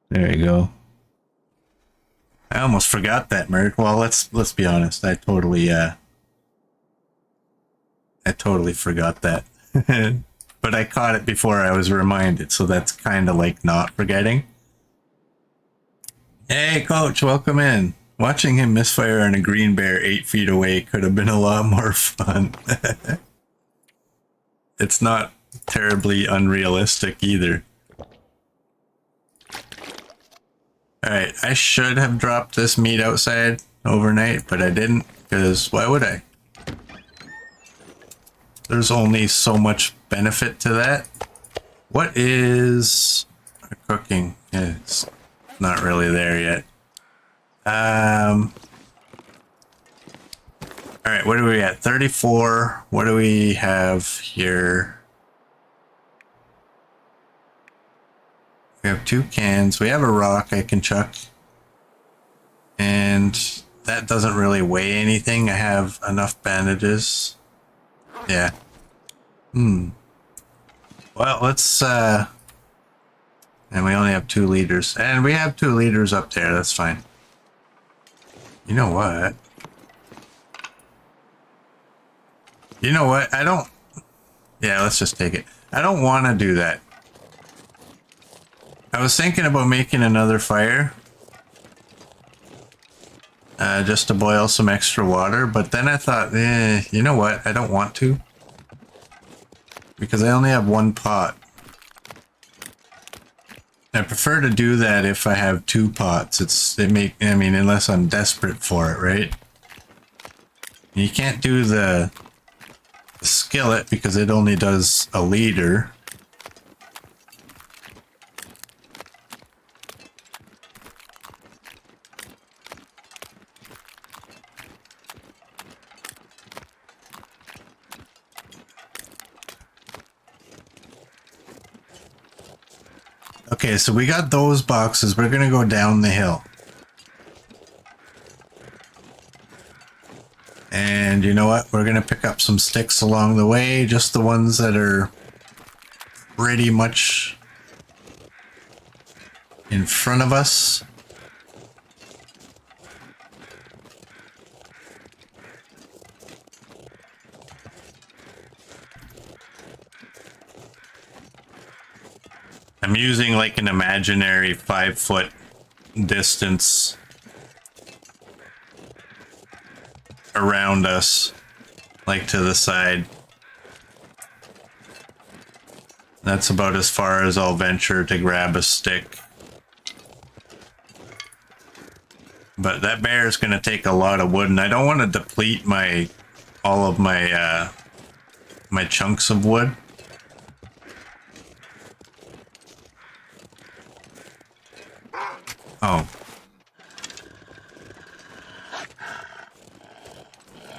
There you go. I almost forgot that, Merc. Well, let's be honest. I totally forgot that. But I caught it before I was reminded, so that's kind of like not forgetting. Hey, Coach, welcome in. Watching him misfire on a green bear 8 feet away could have been a lot more fun. It's not terribly unrealistic either. Alright, I should have dropped this meat outside overnight, but I didn't, because why would I? There's only so much benefit to that. What is our cooking? Yeah, it's not really there yet. Alright, what are we at? 34. What do we have here? We have 2 cans. We have a rock I can chuck. And that doesn't really weigh anything. I have enough bandages. Yeah. Well, let's, and we only have 2 liters. And we have 2 liters up there. That's fine. You know what? You know what? I don't... Yeah, let's just take it. I don't want to do that. I was thinking about making another fire. Just to boil some extra water. But then I thought, you know what? I don't want to. Because I only have 1 pot. I prefer to do that if I have 2 pots. I mean, unless I'm desperate for it, right? You can't do the skillet because it only does a liter. Okay, so we got those boxes. We're gonna go down the hill. And you know what? We're gonna pick up some sticks along the way, just the ones that are pretty much in front of us. I'm using like an imaginary 5-foot distance around us, like to the side. That's about as far as I'll venture to grab a stick. But that bear is going to take a lot of wood, and I don't want to deplete all of my my chunks of wood. Oh.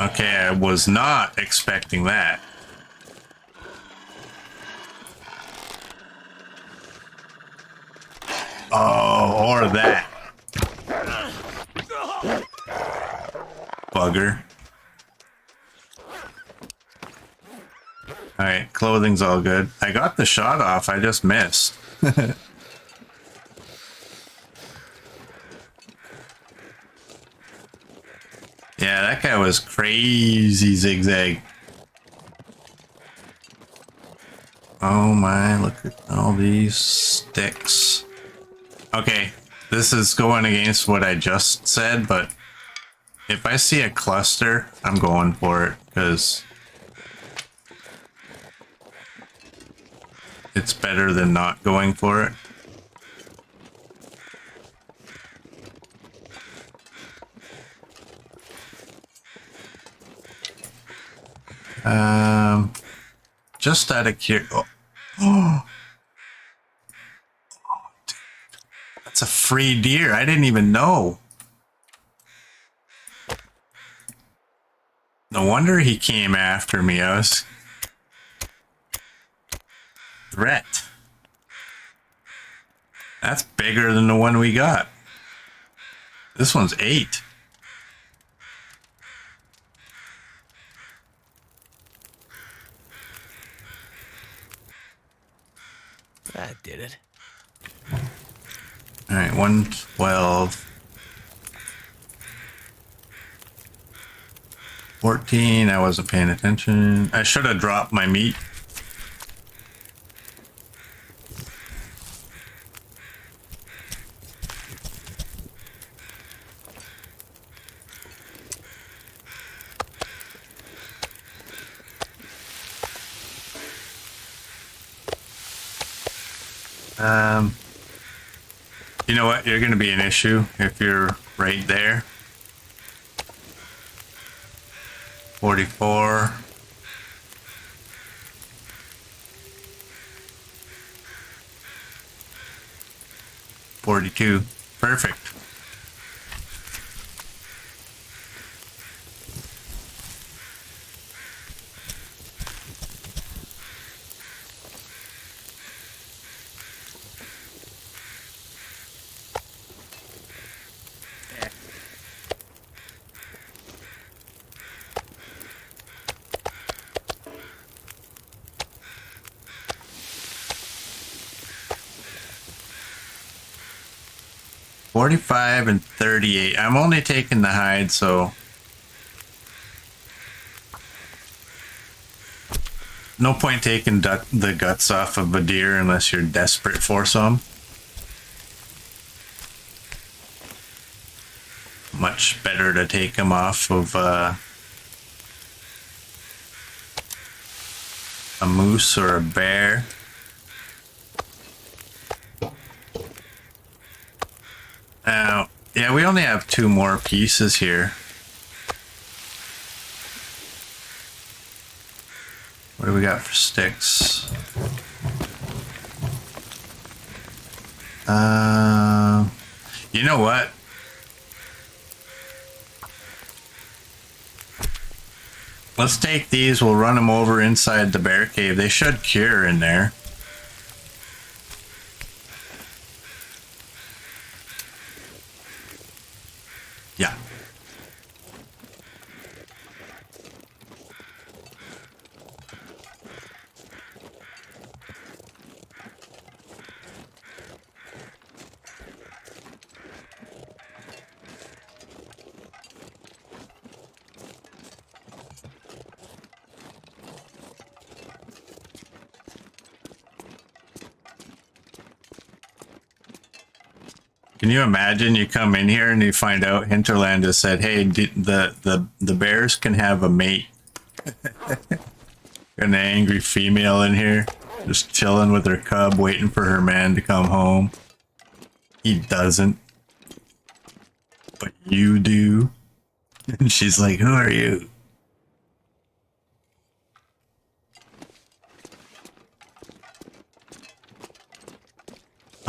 Okay, I was not expecting that. Oh, or that. Bugger. Alright, clothing's all good. I got the shot off, I just missed. Yeah, that guy was crazy zigzag. Oh my, look at all these sticks. Okay, this is going against what I just said, but if I see a cluster, I'm going for it, because it's better than not going for it. Just out of curiosity. Oh. That's a free deer. I didn't even know. No wonder he came after me. I was... Threat. That's bigger than the one we got. This one's 8. That did it. All right, 112. 14, I wasn't paying attention. I should have dropped my meat. You know what? You're going to be an issue if you're right there. 44. 42. Perfect. $45 and $38. I'm only taking the hide, so no point taking the guts off of a deer unless you're desperate for some. Much better to take them off of a moose or a bear. Now, yeah, we only have 2 more pieces here. What do we got for sticks? You know what? Let's take these, we'll run them over inside the bear cave. They should cure in there. Yeah. Can you imagine you come in here and you find out Hinterland has said, hey, the bears can have a mate. An angry female in here, just chilling with her cub, waiting for her man to come home. He doesn't. But you do. And she's like, who are you?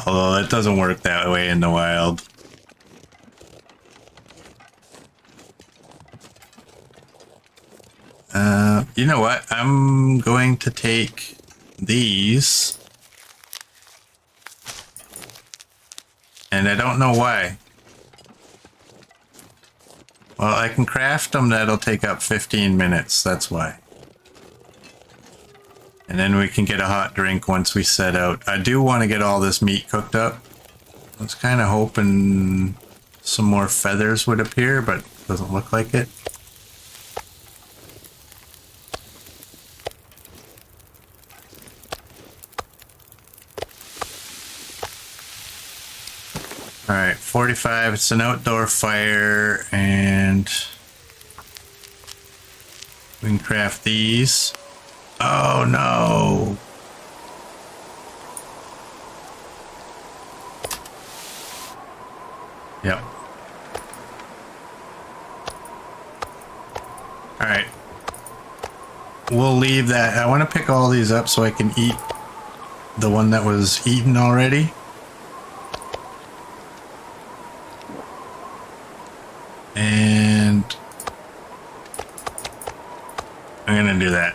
Although that doesn't work that way in the wild. You know what? I'm going to take these. And I don't know why. Well, I can craft them. That'll take up 15 minutes. That's why. And then we can get a hot drink once we set out. I do want to get all this meat cooked up. I was kind of hoping some more feathers would appear, but doesn't look like it. All right, 45. It's an outdoor fire, and we can craft these. Oh no! Yep. All right. We'll leave that. I want to pick all these up so I can eat the one that was eaten already. And I'm gonna do that.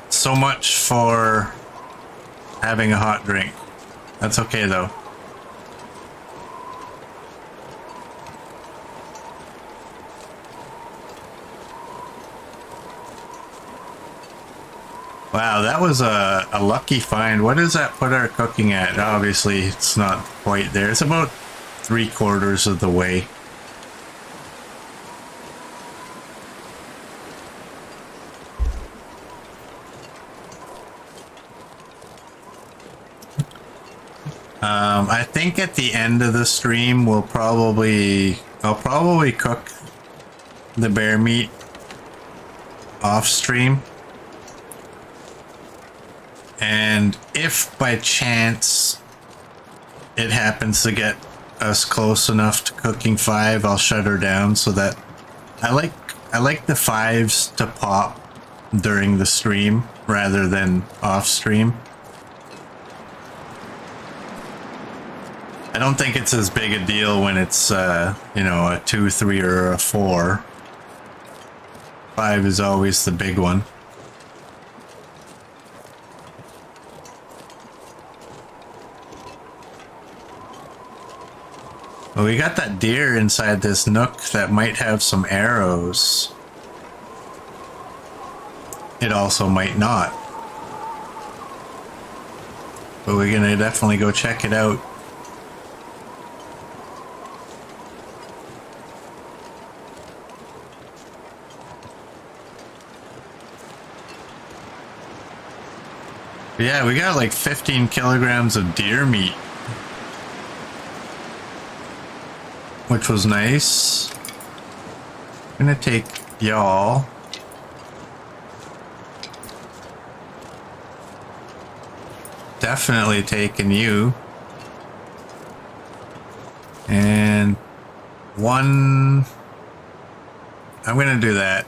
So much for having a hot drink. That's okay though. Wow, that was a lucky find. What does that put our cooking at? Obviously, it's not quite there. It's about 3/4 of the way. I think at the end of the stream, I'll probably cook the bear meat off stream. And if by chance it happens to get us close enough to cooking 5, I'll shut her down so that I like the 5s to pop during the stream rather than off stream. I don't think it's as big a deal when it's you know, a 2, 3, or a 4. 5 is always the big one. Well, we got that deer inside this nook that might have some arrows. It also might not. But we're gonna definitely go check it out. Yeah, we got like 15 kilograms of deer meat, which was nice. I'm gonna take y'all. Definitely taking you. And one. I'm gonna do that.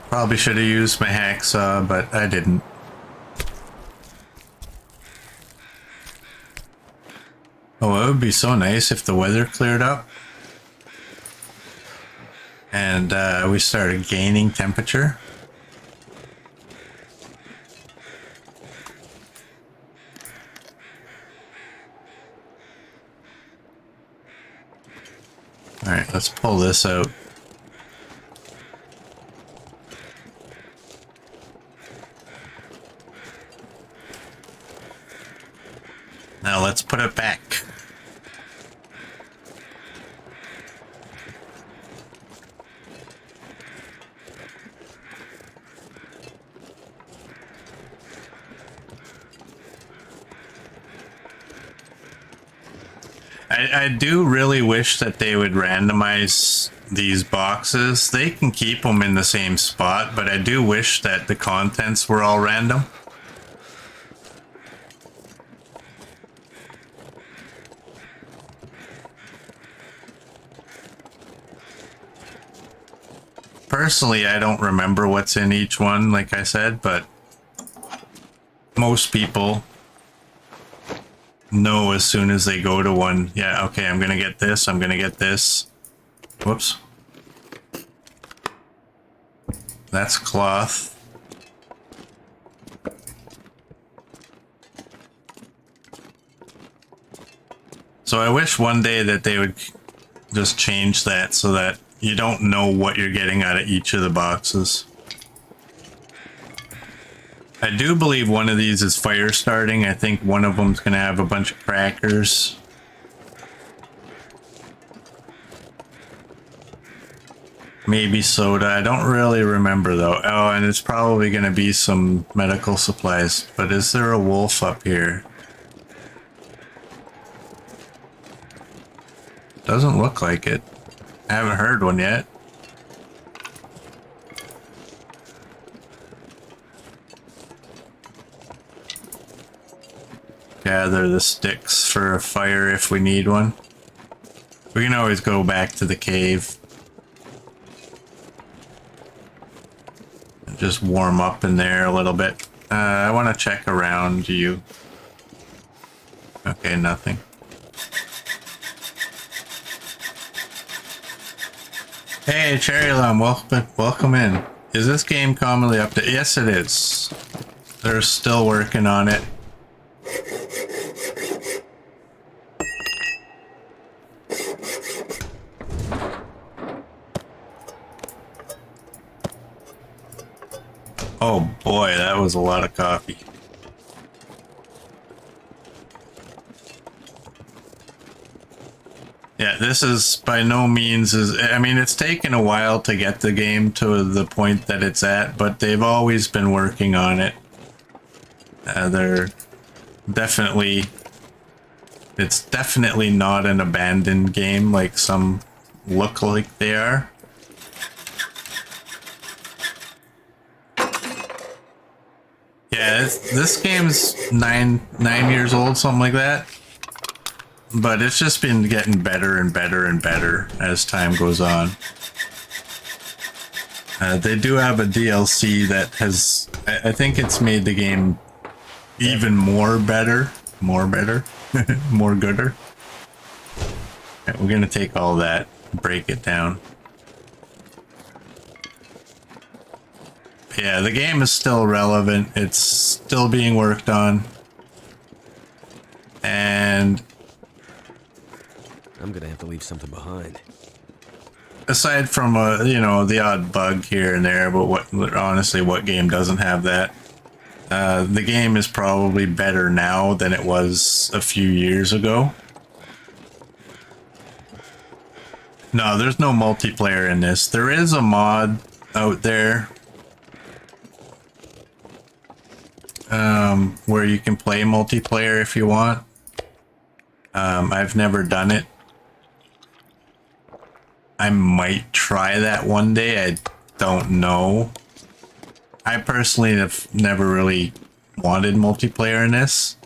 Probably should have used my hacksaw, but I didn't. Oh, it would be so nice if the weather cleared up and we started gaining temperature. Alright, let's pull this out. Now let's put it back. I do really wish that they would randomize these boxes. They can keep them in the same spot, but I do wish that the contents were all random. Personally, I don't remember what's in each one, like I said, but most people know as soon as they go to one. Yeah, okay, I'm gonna get this, I'm gonna get this. Whoops. That's cloth. So I wish one day that they would just change that so that you don't know what you're getting out of each of the boxes. I do believe one of these is fire starting. I think one of them's gonna have a bunch of crackers. Maybe soda. I don't really remember though. Oh, and it's probably gonna be some medical supplies. But is there a wolf up here? Doesn't look like it. I haven't heard one yet. Gather the sticks for a fire if we need one. We can always go back to the cave. And just warm up in there a little bit. I want to check around you. Okay, nothing. Hey, Cherry Llum, welcome in. Is this game commonly updated? Yes, it is. They're still working on it. Oh boy, that was a lot of coffee. Yeah, this is by no means I mean, it's taken a while to get the game to the point that it's at, but they've always been working on it. They're definitely, it's definitely not an abandoned game like some look like they are. Yeah, this game's nine years old, something like that. But it's just been getting better and better and better as time goes on. They do have a DLC that has, I think it's made the game even more better. More better. More gooder. Okay, we're gonna take all that, break it down. Yeah, the game is still relevant. It's still being worked on. And I'm gonna have to leave something behind. aside from you know, the odd bug here and there, but what game doesn't have that? The game is probably better now than it was a few years ago. No, there's no multiplayer in this. There is a mod out there where you can play multiplayer if you want. I've never done it. I might try that one day. I don't know. I personally have never really wanted multiplayer in this.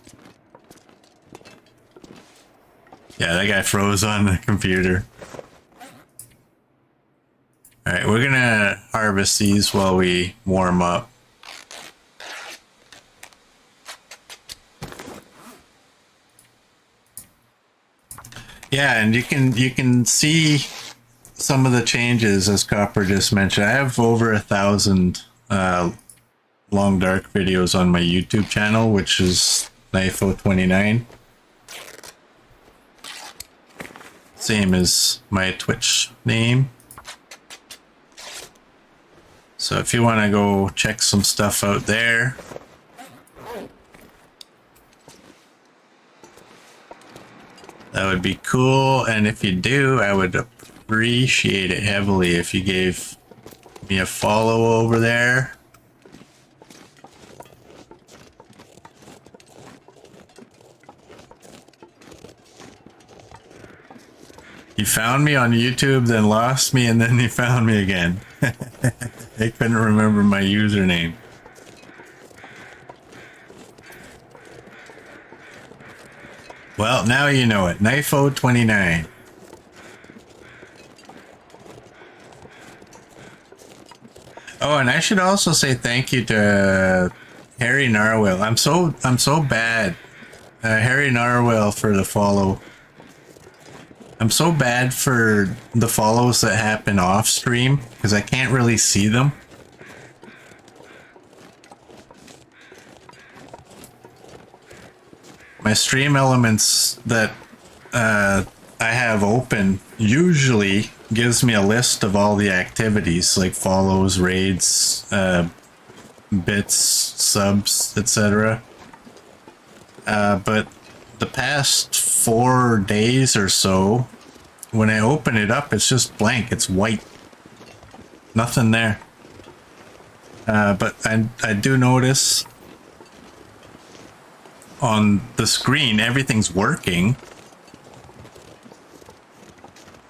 Yeah, that guy froze on the computer. Alright, we're gonna harvest these while we warm up. Yeah, and you can see some of the changes, as Copper just mentioned. I have over 1,000 long dark videos on my YouTube channel, which is Knifo29. Same as my Twitch name. So if you want to go check some stuff out there, that would be cool. And if you do, I would appreciate it heavily if you gave me a follow over there. You found me on YouTube, then lost me, and then you found me again. I couldn't remember my username. Well, now you know it. Knifeo29. Oh, and I should also say thank you to Harry Narwhal. I'm so bad. Harry Narwhal for the follow. I'm so bad for the follows that happen off stream because I can't really see them. My stream elements that I have open usually gives me a list of all the activities like follows, raids, bits, subs, etc. But the past 4 days or so, when I open it up, it's just blank. It's white. Nothing there. But I do notice on the screen everything's working.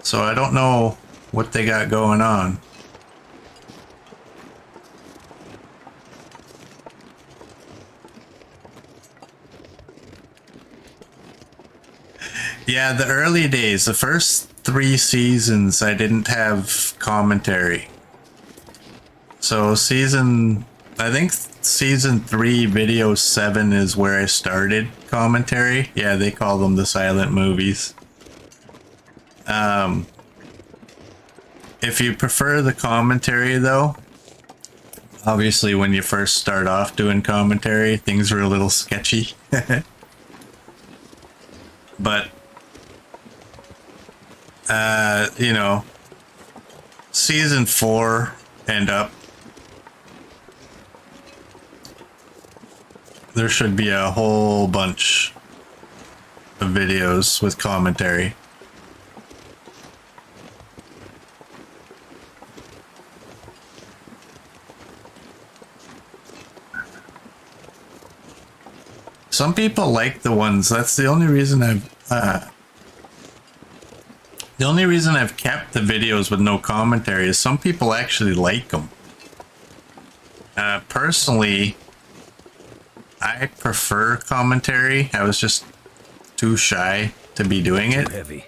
So I don't know what they got going on. Yeah, the early days, the first 3 seasons, I didn't have commentary. So I think season 3, video 7 is where I started commentary. Yeah, they call them the silent movies. If you prefer the commentary though, obviously when you first start off doing commentary, things are a little sketchy. But you know, season 4 and up, there should be a whole bunch of videos with commentary. Some people like the ones, that's the only reason I've kept the videos with no commentary is some people actually like them. Personally, I prefer commentary. I was just too shy to be doing it. Heavy.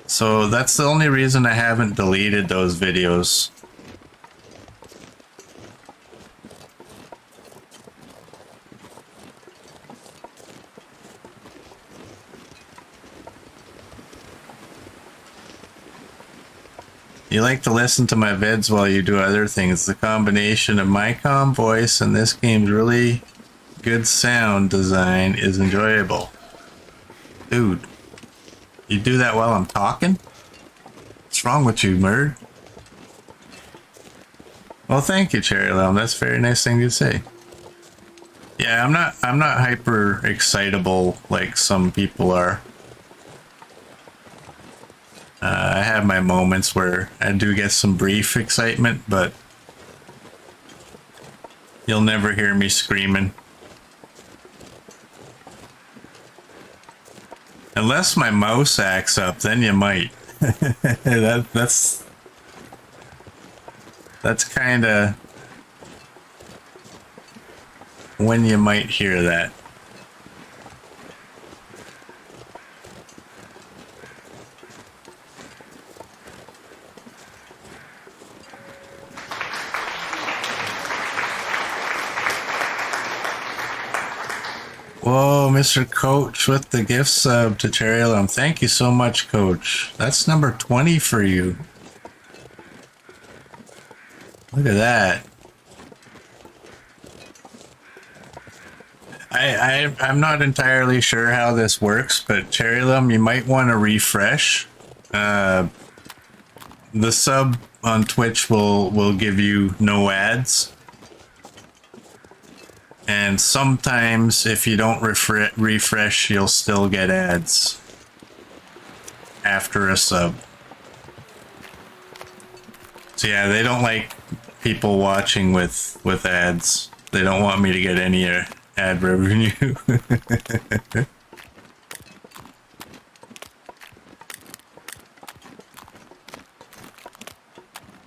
So that's the only reason I haven't deleted those videos. You like to listen to my vids while you do other things. The combination of my calm voice and this game's really good sound design is enjoyable. Dude, you do that while I'm talking? What's wrong with you, Murd? Well, thank you, Cherry Lamb. That's a very nice thing to say. Yeah, I'm not hyper excitable like some people are. I have my moments where I do get some brief excitement, but you'll never hear me screaming. Unless my mouse acts up, then you might. That's kind of when you might hear that. Whoa, Mr. Coach with the gift sub to Cherry Lamb. Thank you so much, Coach. That's number 20 for you. Look at that. I'm not entirely sure how this works, but Cherrylum, you might want to refresh. The sub on Twitch will give you no ads, and sometimes if you don't refresh, you'll still get ads after a sub. So yeah, they don't like people watching with ads. They don't want me to get any ad revenue.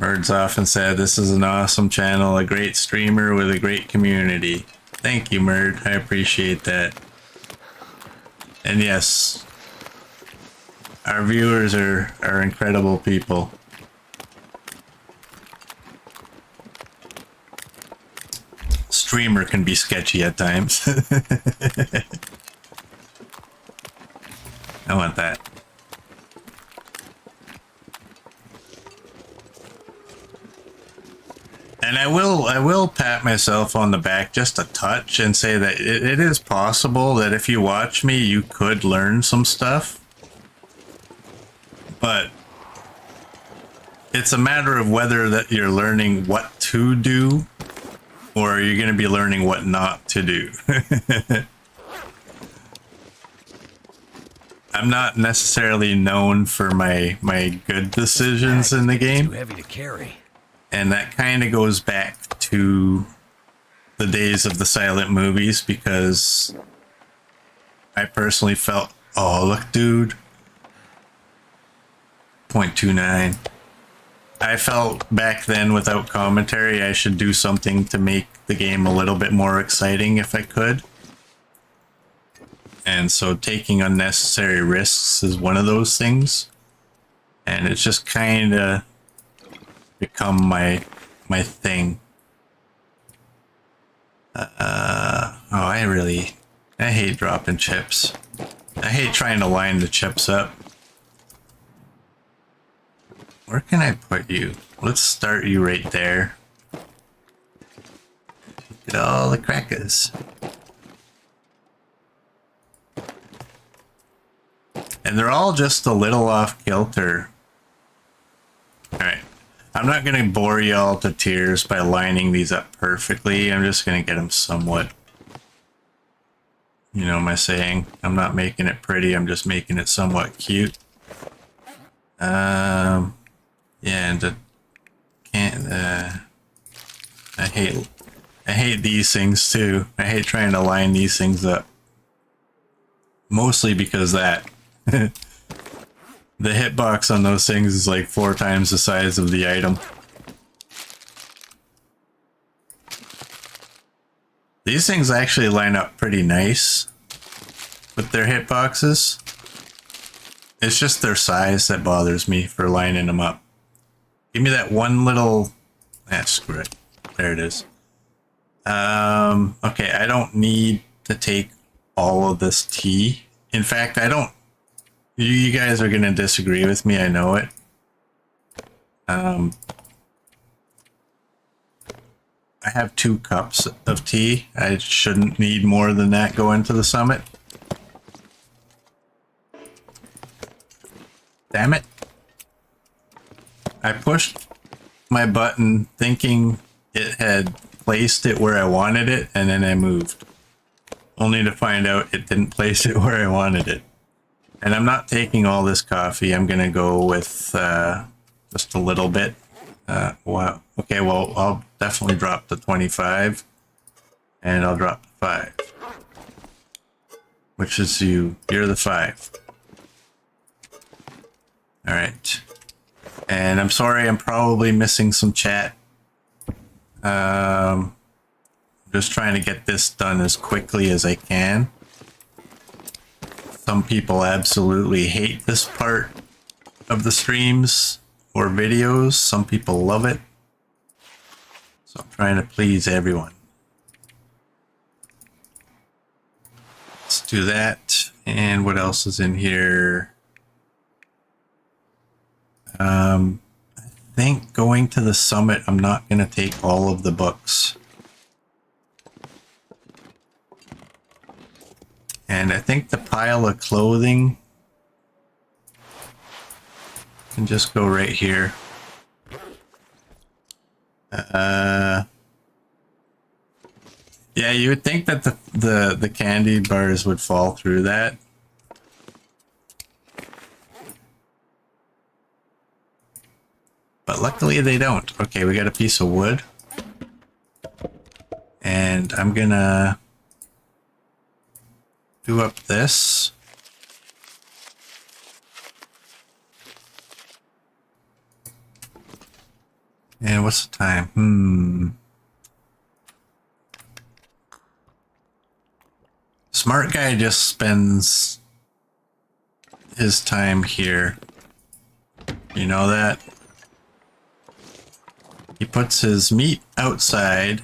Merd's often said, this is an awesome channel, a great streamer with a great community. Thank you, Merd. I appreciate that. And yes, our viewers are incredible people. Streamer can be sketchy at times. I want that. And I will pat myself on the back just a touch and say that it is possible that if you watch me, you could learn some stuff. But it's a matter of whether that you're learning what to do, or you're going to be learning what not to do. I'm not necessarily known for my good decisions in the game. Too heavy to carry. And that kind of goes back to the days of the silent movies, because I personally felt, oh, look, dude. 0.29. I felt back then, without commentary, I should do something to make the game a little bit more exciting if I could. And so taking unnecessary risks is one of those things. And it's just kind of become my thing. I hate dropping chips. I hate trying to line the chips up. Where can I put you? Let's start you right there. Look at all the crackers. And they're all just a little off kilter. Alright. I'm not going to bore y'all to tears by lining these up perfectly. I'm just going to get them somewhat, you know my saying. I'm not making it pretty. I'm just making it somewhat cute. Yeah, and I hate these things too. I hate trying to line these things up. Mostly because that. The hitbox on those things is like 4 times the size of the item. These things actually line up pretty nice with their hitboxes. It's just their size that bothers me for lining them up. Give me that one little... screw it. There it is. Okay, I don't need to take all of this tea. In fact, I don't... You guys are going to disagree with me, I know it. I have 2 cups of tea. I shouldn't need more than that going to the summit. Damn it. I pushed my button thinking it had placed it where I wanted it, and then I moved. Only to find out it didn't place it where I wanted it. And I'm not taking all this coffee. I'm going to go with just a little bit. Wow. Okay, well, I'll definitely drop the 25. And I'll drop the 5. Which is you. You're the 5. Alright. And I'm sorry, I'm probably missing some chat. Just trying to get this done as quickly as I can. Some people absolutely hate this part of the streams or videos. Some people love it. So I'm trying to please everyone. Let's do that. And what else is in here? I think going to the summit, I'm not going to take all of the books. And I think the pile of clothing can just go right here. Yeah, you would think that the candy bars would fall through that. But luckily they don't. Okay, we got a piece of wood. And I'm gonna do up this. And what's the time? Smart guy just spends his time here. You know that? He puts his meat outside.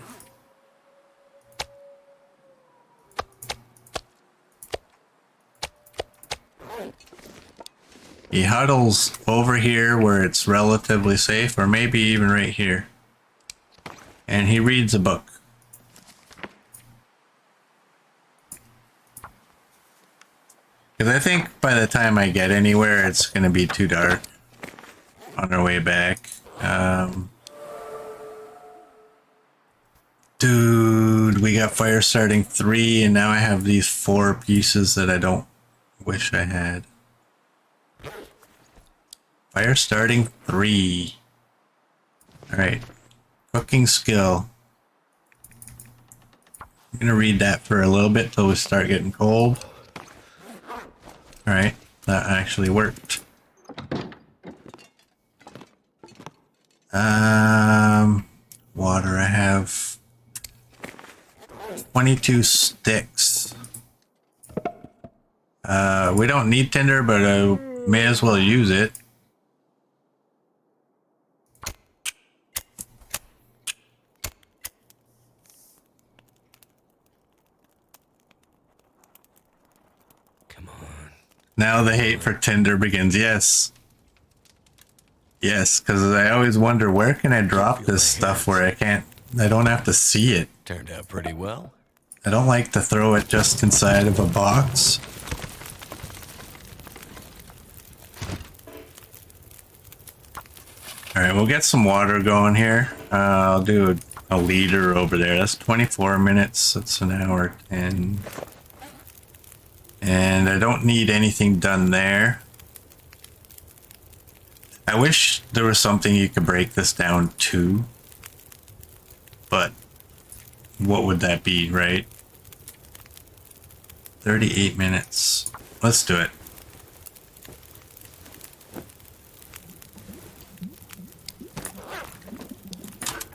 He huddles over here where it's relatively safe, or maybe even right here. And he reads a book. Because I think by the time I get anywhere, it's going to be too dark on our way back. Dude, we got fire starting 3, and now I have these 4 pieces that I don't wish I had. Fire starting 3. Alright. Cooking skill. I'm gonna read that for a little bit till we start getting cold. Alright, that actually worked. Water, I have 22 sticks. We don't need tinder, but I may as well use it. Come on. Now the hate for Tinder begins. Yes. Yes, because I always wonder, where can I drop this stuff where I don't have to see it. Turned out pretty well. I don't like to throw it just inside of a box. Alright, we'll get some water going here. I'll do a liter over there. That's 24 minutes. That's an hour 10. And I don't need anything done there. I wish there was something you could break this down to. But what would that be, right? 38 minutes. Let's do it.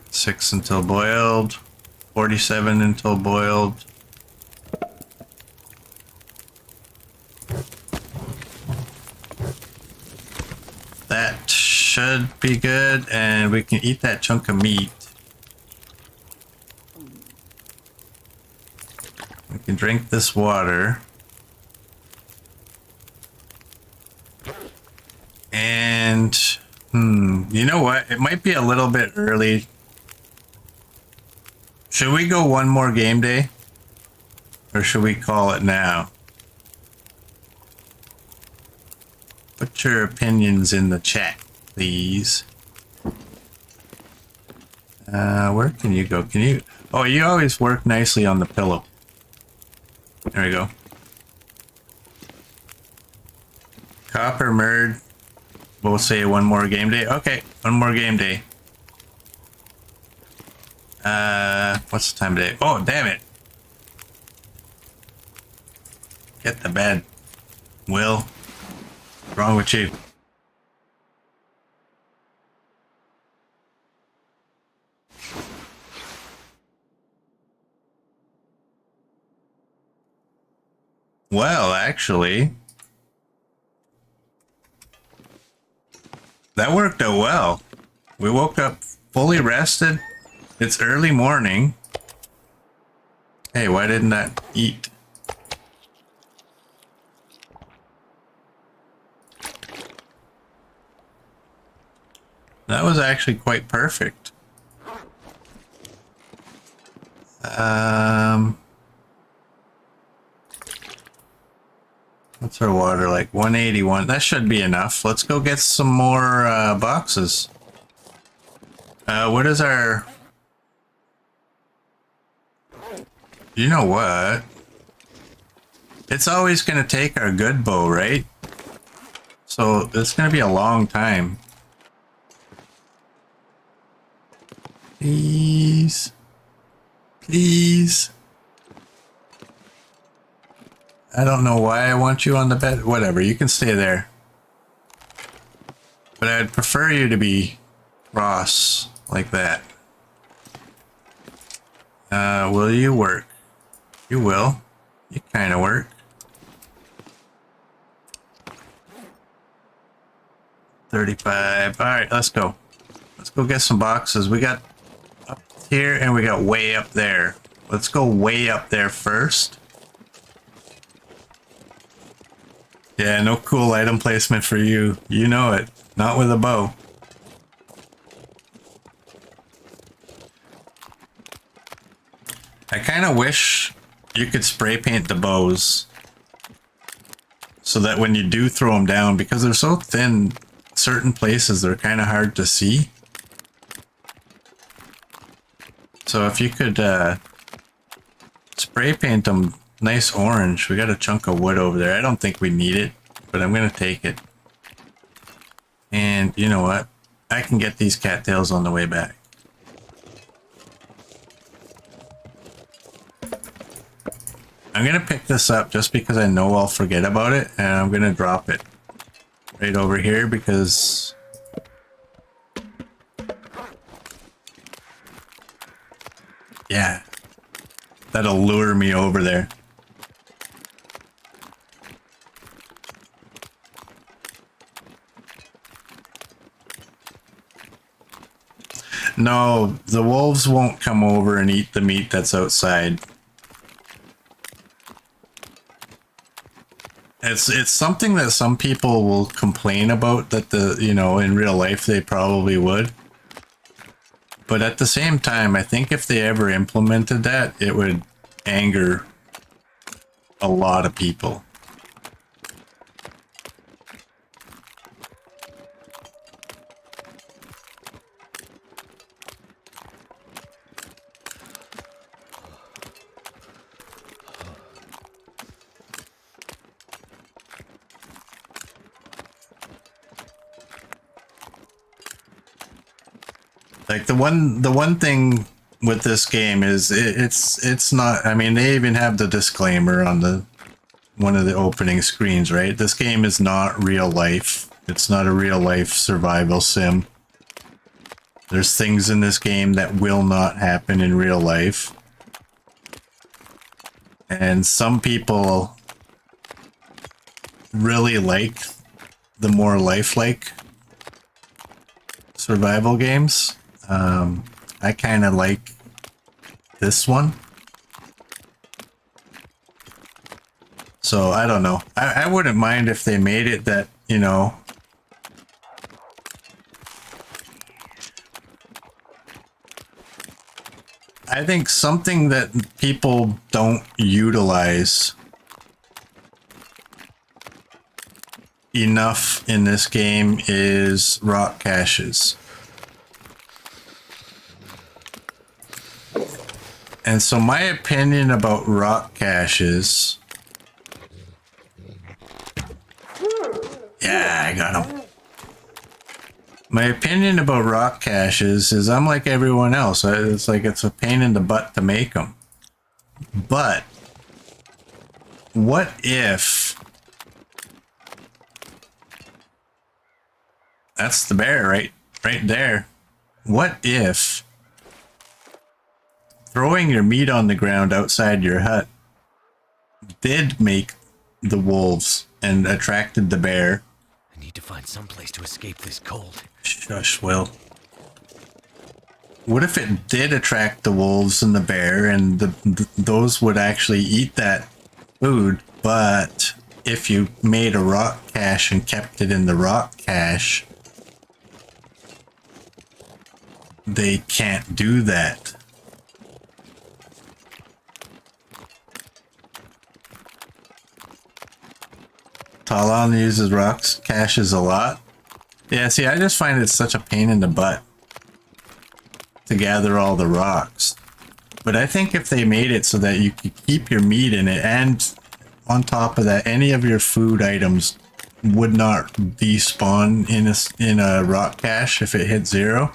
Six until boiled. 47 until boiled. That should be good, and we can eat that chunk of meat. We can drink this water. And, you know what? It might be a little bit early. Should we go one more game day? Or should we call it now? Put your opinions in the chat, please. Where can you go? Can you? Oh, you always work nicely on the pillow. There we go. Copper Merd. We'll say one more game day. Okay, one more game day. What's the time today? Oh, damn it. Get the bed. Will. What's wrong with you? Well, actually, that worked out well. We woke up fully rested. It's early morning. Hey, why didn't that eat? That was actually quite perfect. What's our water like? 181. That should be enough. Let's go get some more boxes. What is our... You know what? It's always going to take our good bow, right? So it's going to be a long time. Please. Please. I don't know why I want you on the bed. Whatever, you can stay there. But I'd prefer you to be cross like that. Will you work? You will. You kind of work. 35. All right, let's go. Let's go get some boxes. We got up here and we got way up there. Let's go way up there first. Yeah, no cool item placement for you. You know it. Not with a bow. I kind of wish you could spray paint the bows so that when you do throw them down, because they're so thin, certain places they're kind of hard to see. So if you could spray paint them nice orange. We got a chunk of wood over there. I don't think we need it, but I'm gonna take it. And you know what? I can get these cattails on the way back. I'm gonna pick this up just because I know I'll forget about it, and I'm gonna drop it right over here because yeah, that'll lure me over there. No, the wolves won't come over and eat the meat that's outside. It's something that some people will complain about that in real life they probably would. But at the same time, I think if they ever implemented that, it would anger a lot of people. Like the one thing with this game is it's not, I mean, they even have the disclaimer on one of the opening screens, right? This game is not real life. It's not a real life survival sim. There's things in this game that will not happen in real life. And some people really like the more lifelike survival games. I kind of like this one. So I don't know. I wouldn't mind if they made it that, I think something that people don't utilize enough in this game is rock caches. And so my opinion about rock caches... Yeah, I got him. My opinion about rock caches is I'm like everyone else. It's like it's a pain in the butt to make them. But what if... That's the bear right there. What if throwing your meat on the ground outside your hut did make the wolves and attracted the bear? I need to find some place to escape this cold. Shush, Will. What if it did attract the wolves and the bear, and those would actually eat that food, but if you made a rock cache and kept it in the rock cache, they can't do that. Talon uses rocks caches a lot. Yeah, see, I just find it such a pain in the butt to gather all the rocks. But I think if they made it so that you could keep your meat in it, and on top of that, any of your food items would not despawn in a rock cache if it hit 0.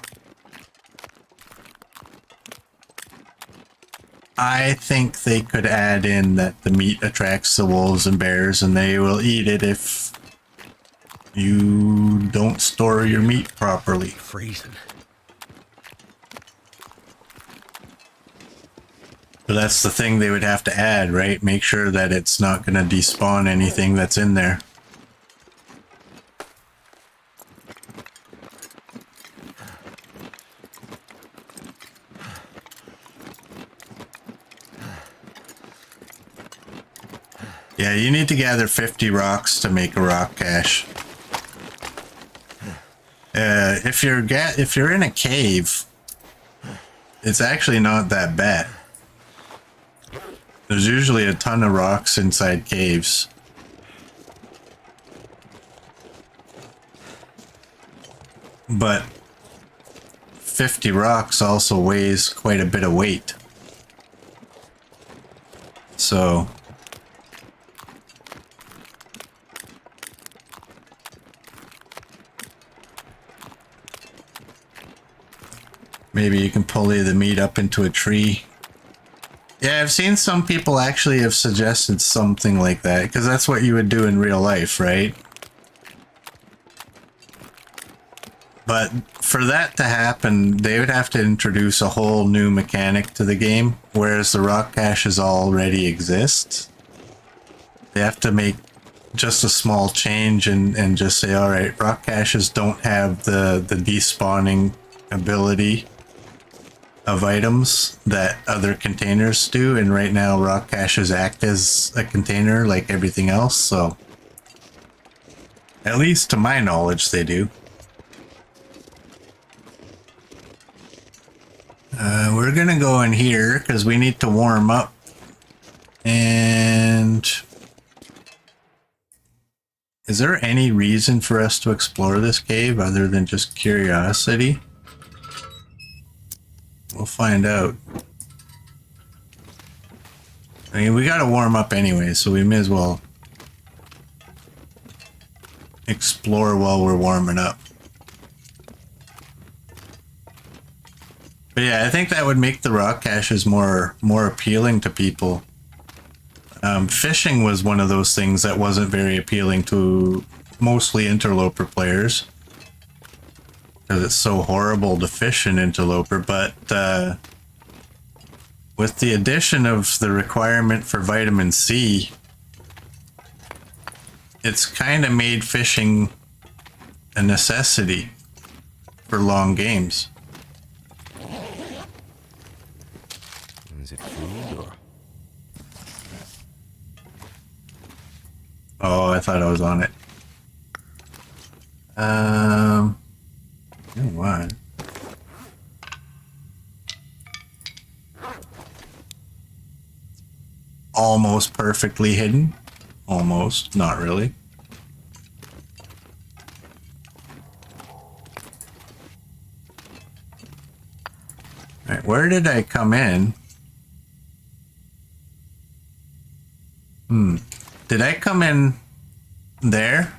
I think they could add in that the meat attracts the wolves and bears and they will eat it if you don't store your meat properly. Freezing. So that's the thing they would have to add, right? Make sure that it's not going to despawn anything that's in there. Yeah, you need to gather 50 rocks to make a rock cache. If you're in a cave, it's actually not that bad. There's usually a ton of rocks inside caves. But 50 rocks also weighs quite a bit of weight. So maybe you can pulley the meat up into a tree. Yeah, I've seen some people actually have suggested something like that, because that's what you would do in real life, right? But for that to happen, they would have to introduce a whole new mechanic to the game, whereas the rock caches already exist. They have to make just a small change and just say, alright, rock caches don't have the despawning ability of items that other containers do, and right now rock caches act as a container like everything else, so at least to my knowledge they do. We're gonna go in here because we need to warm up, and is there any reason for us to explore this cave other than just curiosity? We'll find out. I mean, we gotta warm up anyway, so we may as well explore while we're warming up. But yeah, I think that would make the rock caches more appealing to people. Fishing was one of those things that wasn't very appealing to mostly Interloper players, because it's so horrible to fish in Interloper, but with the addition of the requirement for vitamin C, it's kind of made fishing a necessity for long games. Is it food or? Oh, I thought I was on it. You know what? Almost perfectly hidden. Almost, not really. Alright, where did I come in? Did I come in there?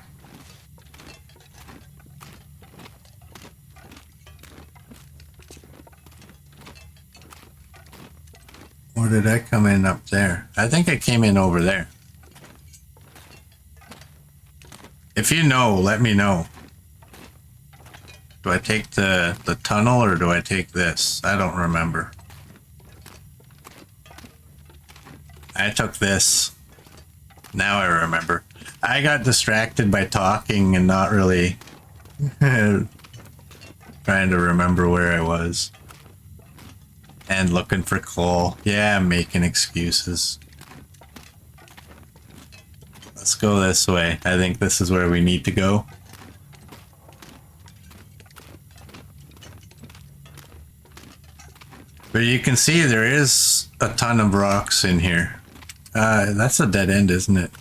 Or did I come in up there? I think I came in over there. If you know, let me know. Do I take the tunnel or do I take this? I don't remember. I took this. Now I remember. I got distracted by talking and not really trying to remember where I was. And looking for coal. Yeah, I'm making excuses. Let's go this way. I think this is where we need to go. But you can see there is a ton of rocks in here. That's a dead end, isn't it?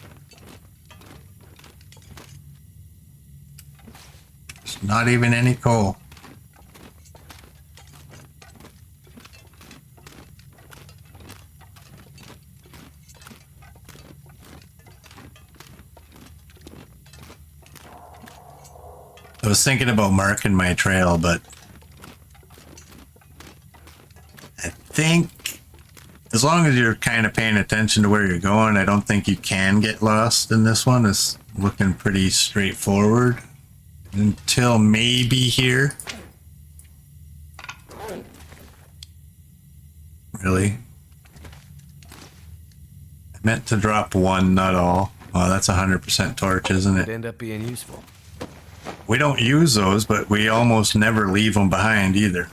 Not even any coal. I was thinking about marking my trail, but I think as long as you're kind of paying attention to where you're going, I don't think you can get lost in this one. It's looking pretty straightforward until maybe here. Really? I meant to drop one, not all. Oh, that's 100% torch, isn't It'd it? end up being useful. We don't use those, but we almost never leave them behind either.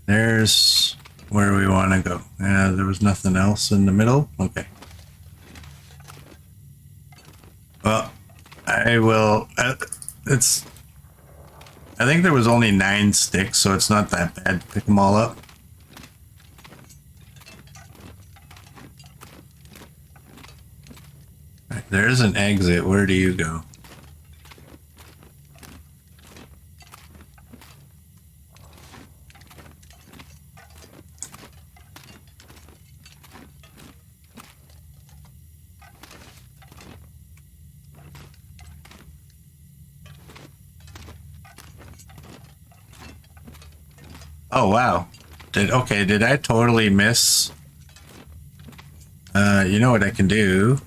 There's where we want to go. Yeah, there was nothing else in the middle. Okay. Well, I will. I think there was only 9 sticks, so it's not that bad to pick them all up. Right, there's an exit. Where do you go? Oh wow. Did I totally miss? You know what I can do?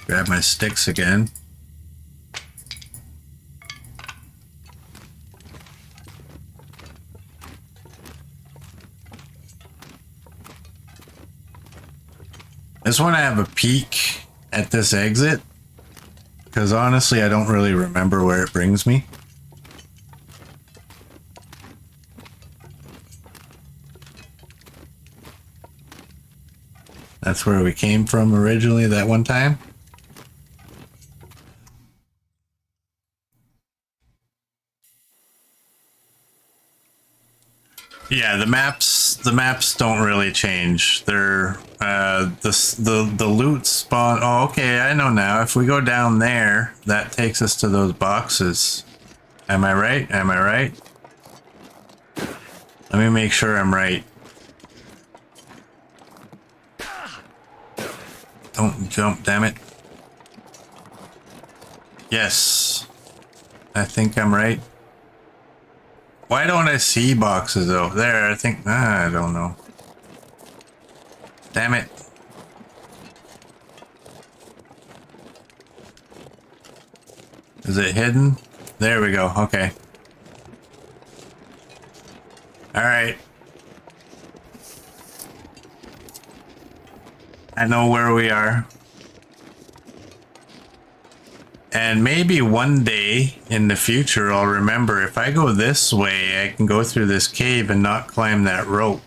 Grab my sticks again. I just want to have a peek at this exit, because honestly I don't really remember where it brings me. That's where we came from originally that one time. Yeah, the maps don't really change. They're the loot spawn. Oh, okay, I know now. If we go down there, that takes us to those boxes. Am I right? Am I right? Let me make sure I'm right. Don't jump, damn it. Yes. I think I'm right. Why don't I see boxes though? There, I think, I don't know. Damn it. Is it hidden? There we go, okay. Alright. I know where we are. And maybe one day in the future I'll remember if I go this way, I can go through this cave and not climb that rope.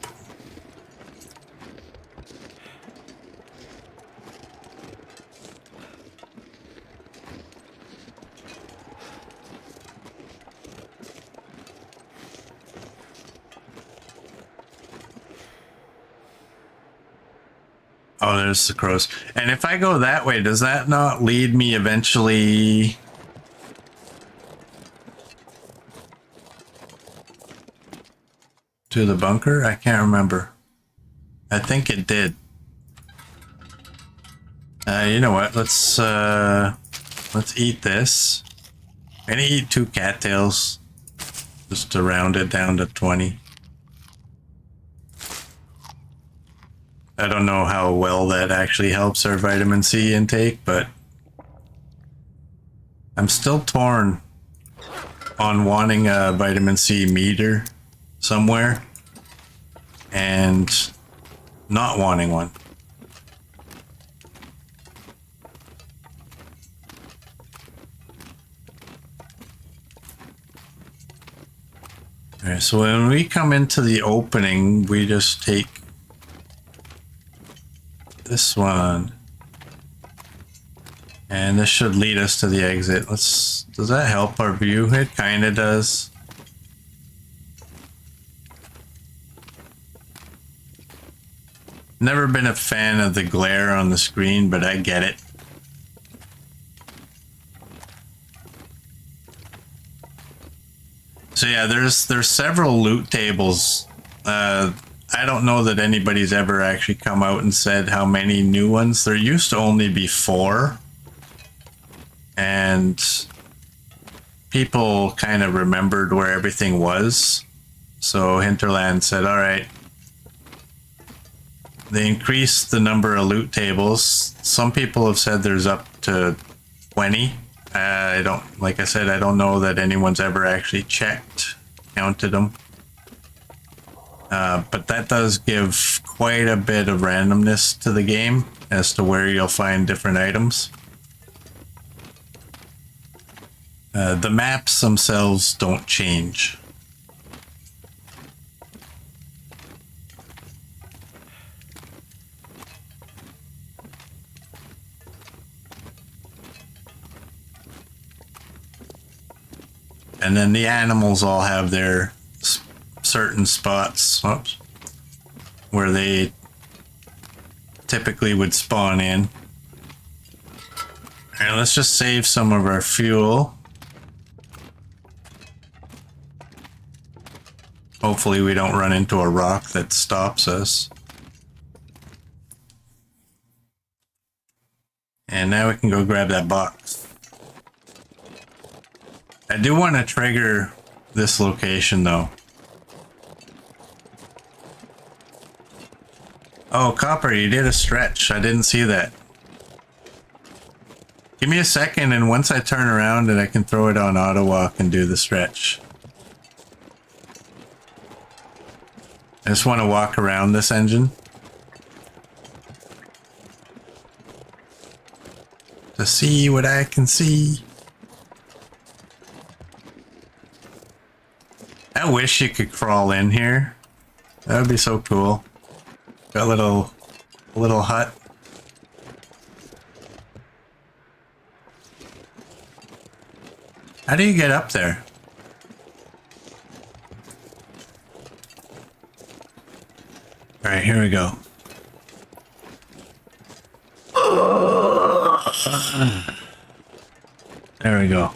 Oh, there's the crows. And if I go that way, does that not lead me eventually to the bunker? I can't remember. I think it did. You know what? Let's eat this. I'm gonna eat 2 cattails just to round it down to 20. I don't know how well that actually helps our vitamin C intake, but I'm still torn on wanting a vitamin C meter somewhere and not wanting one. Alright, so when we come into the opening, we just take this one, and this should lead us to the exit. Does that help our view? It kind of does. Never been a fan of the glare on the screen, but I get it. So yeah, there's several loot tables. I don't know that anybody's ever actually come out and said how many new ones. There used to only be 4. And people kind of remembered where everything was. So Hinterland said, all right. They increased the number of loot tables. Some people have said there's up to 20. I don't, like I said, I don't know that anyone's ever actually checked, counted them. But that does give quite a bit of randomness to the game as to where you'll find different items. The maps themselves don't change. And then the animals all have their certain spots, oops, where they typically would spawn in. All right, let's just save some of our fuel. Hopefully we don't run into a rock that stops us. And now we can go grab that box. I do want to trigger this location though. Oh, Copper, you did a stretch. I didn't see that. Give me a second, and once I turn around and I can throw it on auto walk and do the stretch. I just want to walk around this engine to see what I can see. I wish you could crawl in here. That would be so cool. Got a little hut. How do you get up there? All right, here we go. There we go.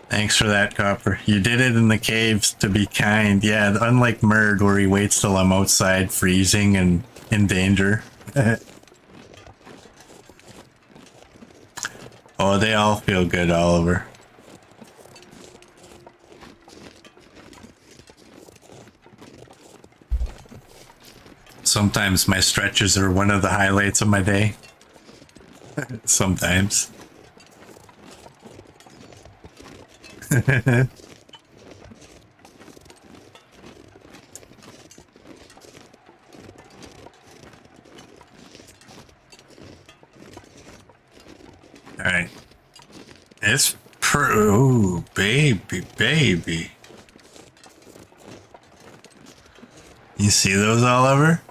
Thanks for that, Copper. You did it in the caves to be kind. Yeah, unlike Murd, where he waits till I'm outside freezing and in danger. Oh, they all feel good, Oliver. Sometimes my stretches are one of the highlights of my day. Sometimes. All right. It's ooh, baby. You see those, Oliver?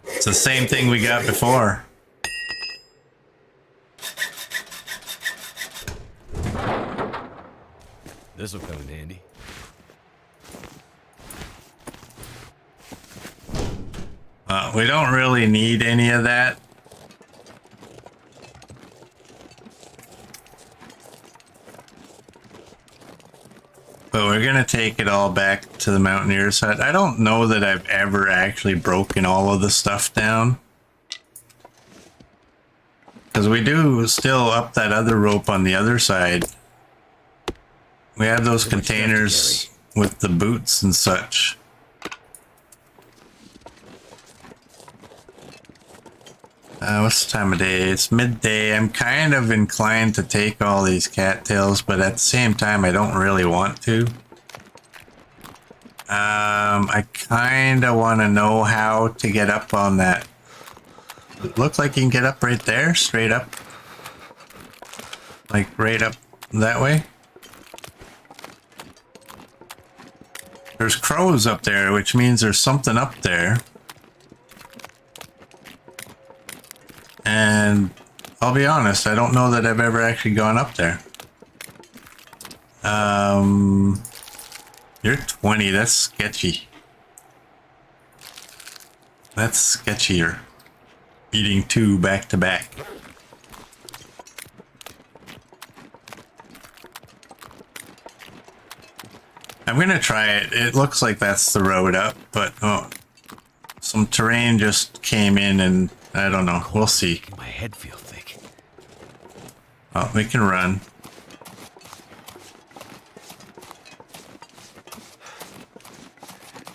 It's the same thing we got before. This'll come in handy. We don't really need any of that. But we're gonna take it all back to the Mountaineer's hut. I don't know that I've ever actually broken all of the stuff down. Because we do still up that other rope on the other side. We have those containers with the boots and such. What's the time of day? It's midday. I'm kind of inclined to take all these cattails, but at the same time, I don't really want to. I kind of want to know how to get up on that. It looks like you can get up right there, straight up. Like right up that way. There's crows up there, which means there's something up there. And I'll be honest, I don't know that I've ever actually gone up there. You're 20, that's sketchy. That's sketchier. Eating two back to back. I'm gonna try it. It looks like that's the road up, but oh, some terrain just came in and I don't know. We'll see. My head feels thick. Oh, we can run.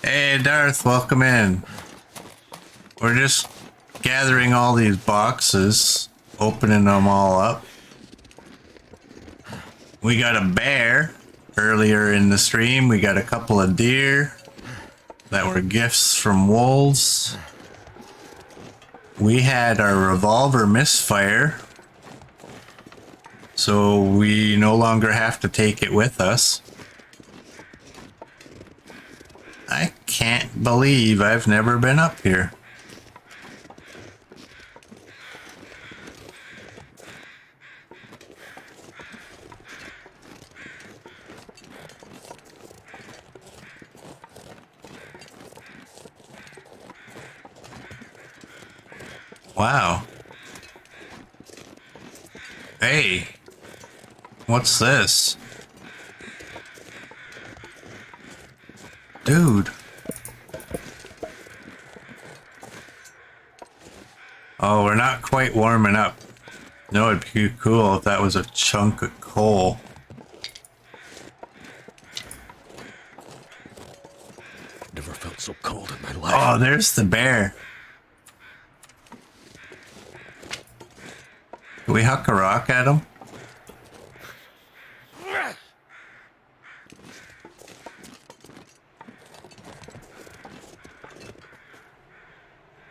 Hey, Darth, welcome in. We're just gathering all these boxes, opening them all up. We got a bear earlier in the stream. We got a couple of deer that were gifts from wolves. We had our revolver misfire, so we no longer have to take it with us. I can't believe I've never been up here. Wow. Hey, what's this? Dude. Oh, we're not quite warming up. No, it'd be cool if that was a chunk of coal. Never felt so cold in my life. Oh, there's the bear. Can we huck a rock at him?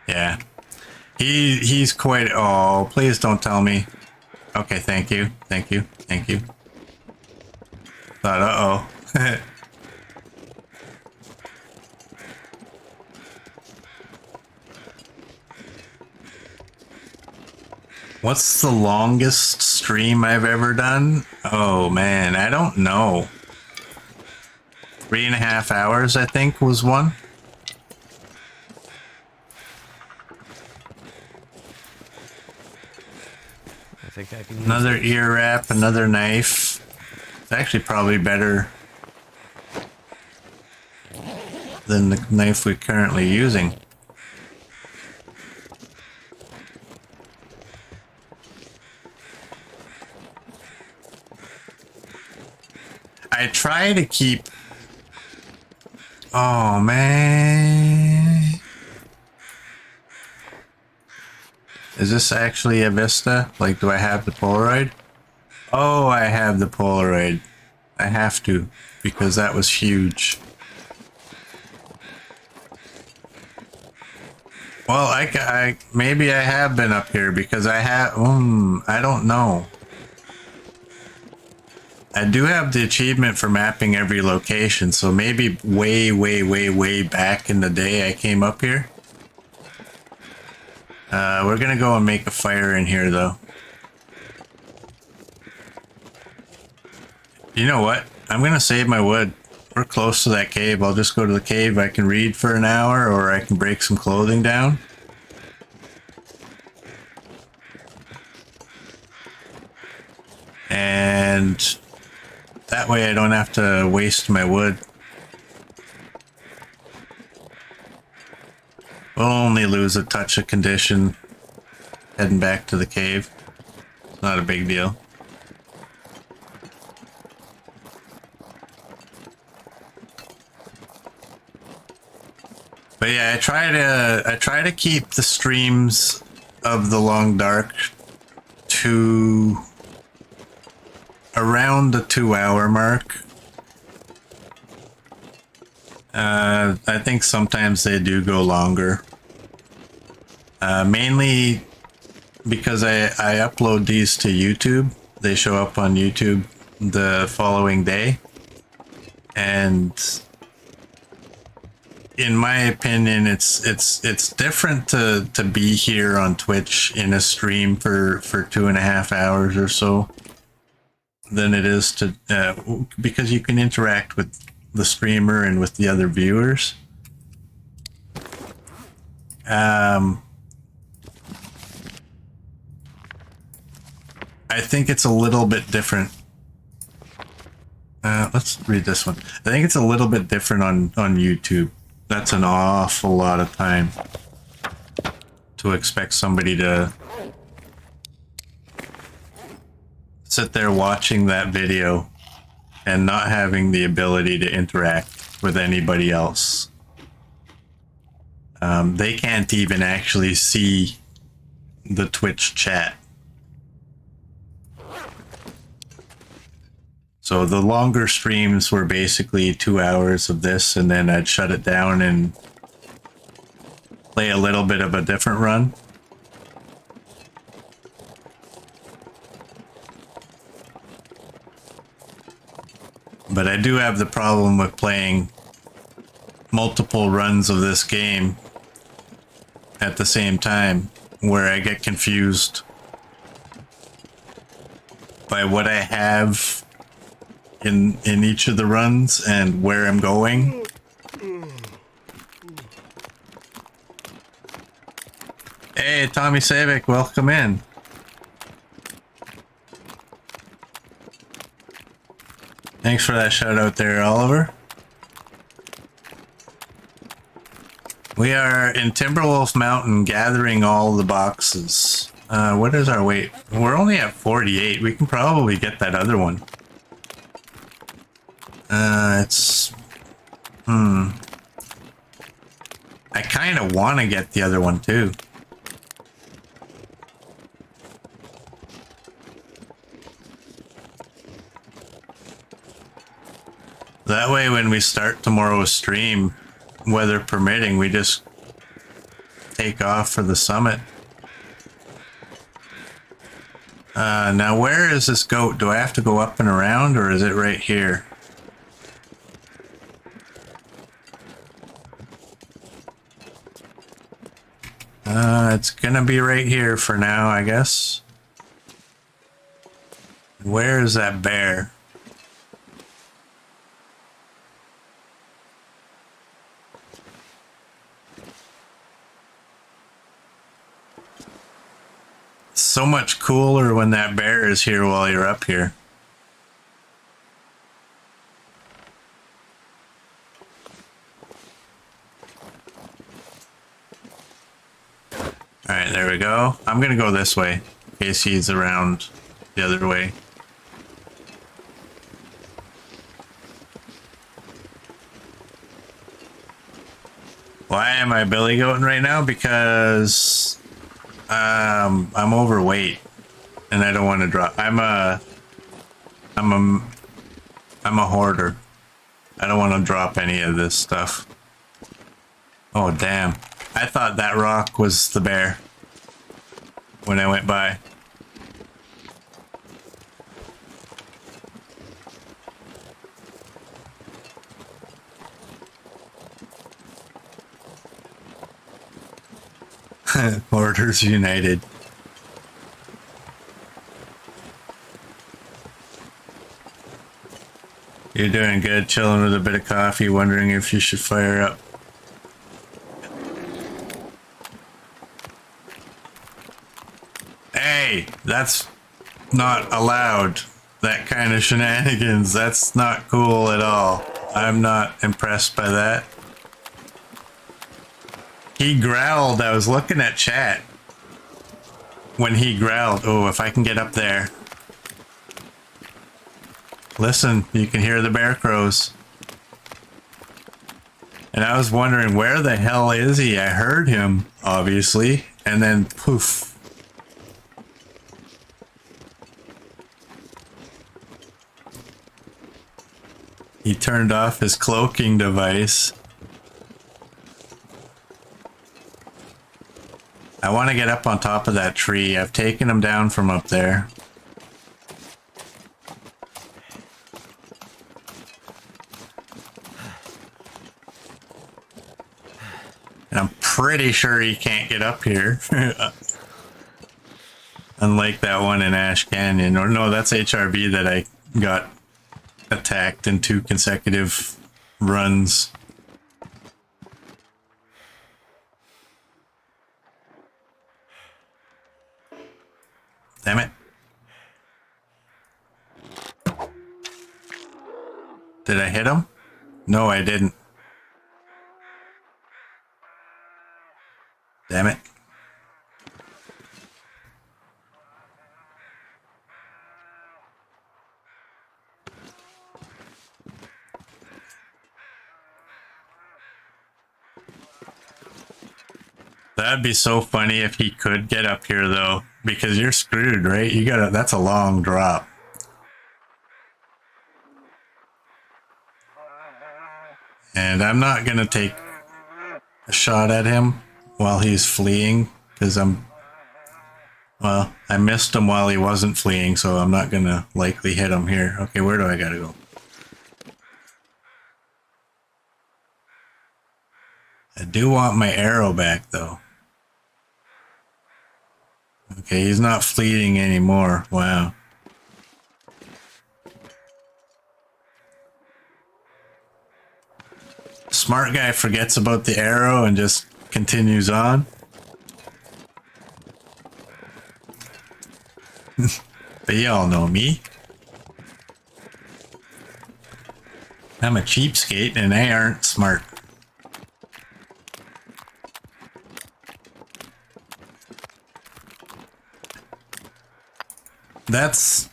Yeah. He's quite... Oh, please don't tell me. Okay, thank you. Thank you. Thank you. Thought, uh-oh. What's the longest stream I've ever done? Oh, man, I don't know. 3.5 hours, I think, was one. I think I can Another ear wrap, another knife. It's actually probably better than the knife we're currently using. I try to keep... Oh, man. Is this actually a Vista? Like, do I have the Polaroid? Oh, I have the Polaroid. I have to, because that was huge. Well, I maybe I have been up here because I have... I don't know. I do have the achievement for mapping every location, so maybe way back in the day I came up here. We're gonna go and make a fire in here, though. You know what? I'm gonna save my wood. We're close to that cave. I'll just go to the cave. I can read for an hour, or I can break some clothing down. And that way I don't have to waste my wood. We'll only lose a touch of condition heading back to the cave. It's not a big deal. But yeah, I try to keep the streams of the Long Dark to around the 2-hour mark. I think sometimes they do go longer. Mainly because I upload these to YouTube. They show up on YouTube the following day. And in my opinion, it's different to be here on Twitch in a stream for 2.5 hours or so than it is to because you can interact with the streamer and with the other viewers. I think it's a little bit different. Let's read this one. I think it's a little bit different on YouTube. That's an awful lot of time to expect somebody to sit there watching that video and not having the ability to interact with anybody else. They can't even actually see the Twitch chat. So the longer streams were basically 2 hours of this, and then I'd shut it down and play a little bit of a different run. But I do have the problem with playing multiple runs of this game at the same time, where I get confused by what I have in each of the runs and where I'm going. Hey, Tommy Savick, welcome in. Thanks for that shout out there, Oliver. We are in Timberwolf Mountain gathering all the boxes. What is our weight? We're only at 48. We can probably get that other one. I kind of want to get the other one too. That way when we start tomorrow's stream, weather permitting, we just take off for the summit. Now where is this goat? Do I have to go up and around, or is it right here? It's gonna be right here for now, I guess. Where is that bear? So much cooler when that bear is here while you're up here. Alright, there we go. I'm gonna go this way in case he's around the other way. Why am I billy goating right now? Because I'm overweight and I don't want to drop. I'm a hoarder. I don't want to drop any of this stuff. Oh damn. I thought that rock was the bear when I went by. Hoarders United. You're doing good, chilling with a bit of coffee, wondering if you should fire up. Hey, that's not allowed. That kind of shenanigans. That's not cool at all. I'm not impressed by that. He growled. I was looking at chat when he growled. Oh, if I can get up there. Listen, you can hear the bear crows. And I was wondering, where the hell is he? I heard him, obviously, and then poof. He turned off his cloaking device. I want to get up on top of that tree. I've taken him down from up there. pretty sure he can't get up here. Unlike that one in Ash Canyon. Or no, that's HRV that I got attacked in 2 consecutive runs. Damn it. Did I hit him? No, I didn't. Damn it. That'd be so funny if he could get up here though, because you're screwed, right? You gotta, that's a long drop. And I'm not gonna take a shot at him while he's fleeing, because well, I missed him while he wasn't fleeing, so I'm not gonna likely hit him here. Okay, where do I gotta go? I do want my arrow back though. Okay, he's not fleeing anymore. Wow. Smart guy forgets about the arrow and just continues on. But y'all know me. I'm a cheapskate and they aren't smart. That's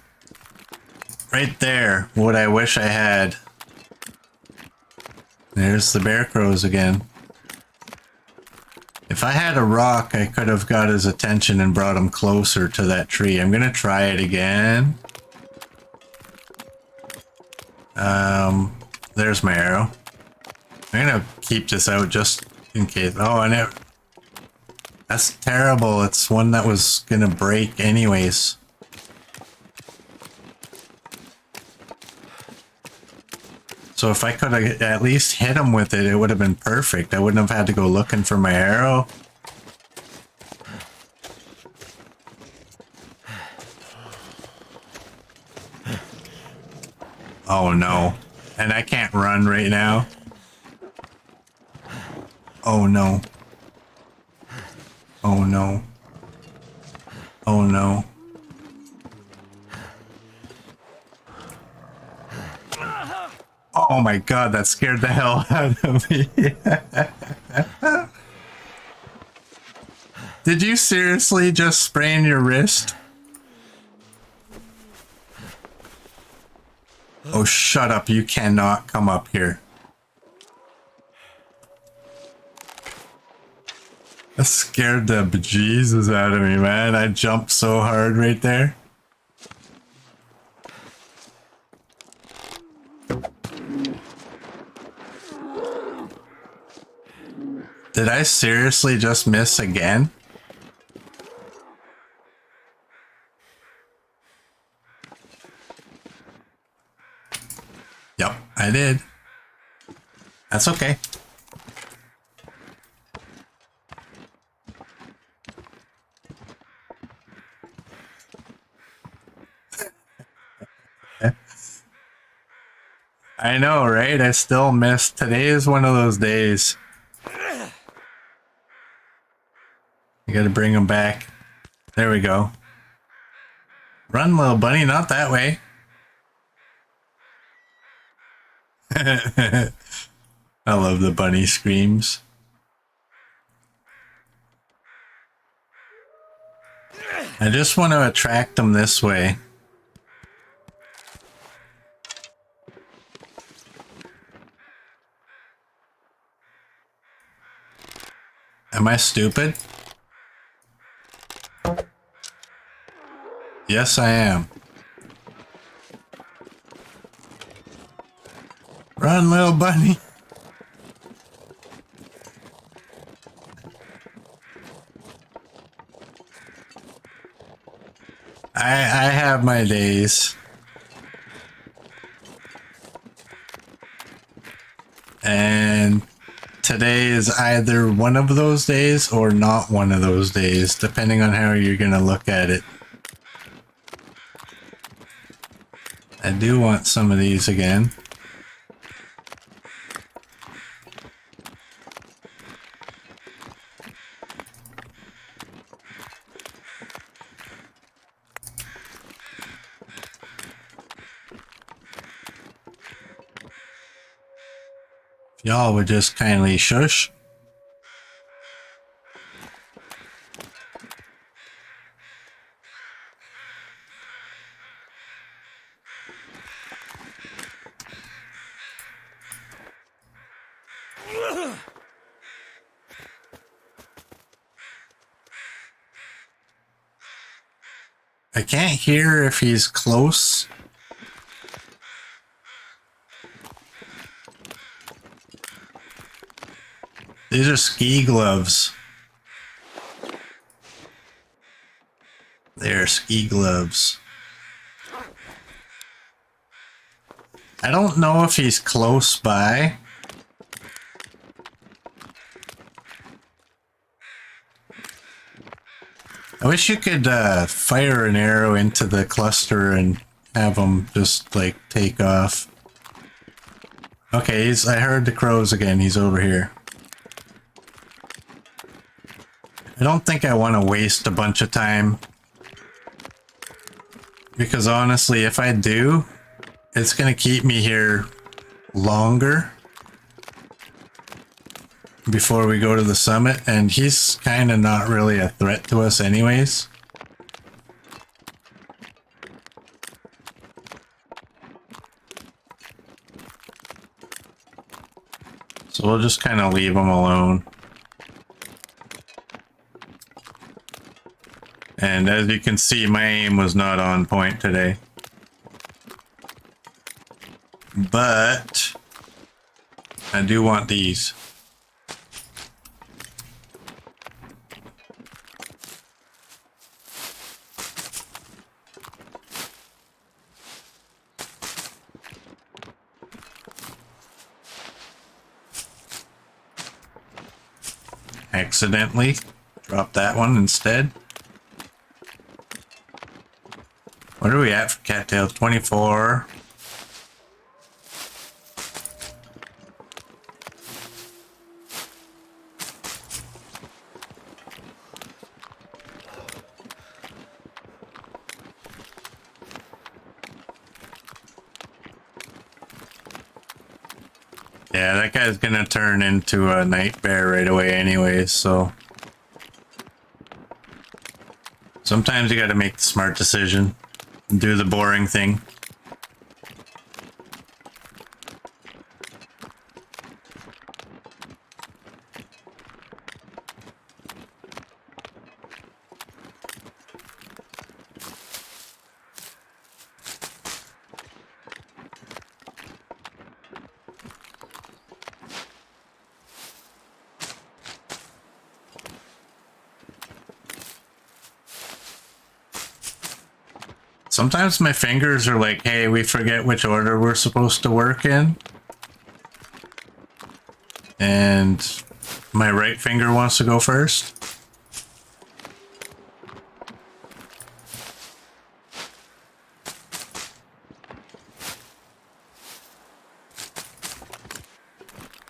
right there what I wish I had. There's the bear crows again. If I had a rock, I could have got his attention and brought him closer to that tree. I'm gonna try it again. There's my arrow. I'm gonna keep this out just in case. Oh, and that's terrible. It's one that was gonna break anyways. So if I could have at least hit him with it, it would have been perfect. I wouldn't have had to go looking for my arrow. Oh no. And I can't run right now. Oh no. Oh no. Oh no. Oh my god, that scared the hell out of me. Did you seriously just sprain your wrist? Oh, shut up. You cannot come up here. That scared the bejesus out of me, man. I jumped so hard right there. Did I seriously just miss again? Yep, I did. That's okay. I know, right? I still missed. Today is one of those days. You gotta bring him back. There we go. Run, little bunny, not that way. I love the bunny screams. I just want to attract them this way. Am I stupid? Yes, I am. Run, little bunny. I have my days. And today is either one of those days or not one of those days, depending on how you're gonna look at it. I do want some of these again. If y'all would just kindly shush. I can't hear if he's close. These are ski gloves. They're ski gloves. I don't know if he's close by. I wish you could fire an arrow into the cluster and have him just like take off. Okay, I heard the crows again. He's over here. I don't think I want to waste a bunch of time. Because honestly, if I do, it's going to keep me here longer before we go to the summit, and he's kind of not really a threat to us anyways. So we'll just kind of leave him alone. And as you can see, my aim was not on point today. But I do want these. Accidentally drop that one instead. What are we at for cattails? 24. Yeah, that guy's gonna turn into a night bear right away anyways, so sometimes you gotta make the smart decision and do the boring thing. Sometimes my fingers are like, hey, we forget which order we're supposed to work in. And my right finger wants to go first.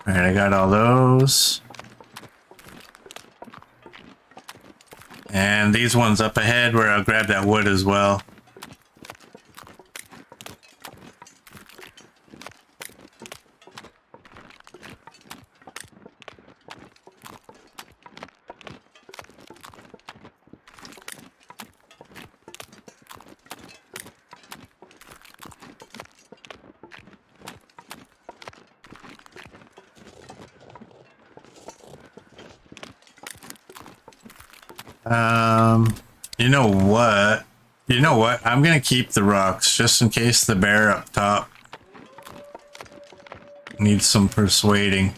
All right, I got all those. And these ones up ahead where I'll grab that wood as well. You know what? You know what? I'm gonna keep the rocks just in case the bear up top needs some persuading.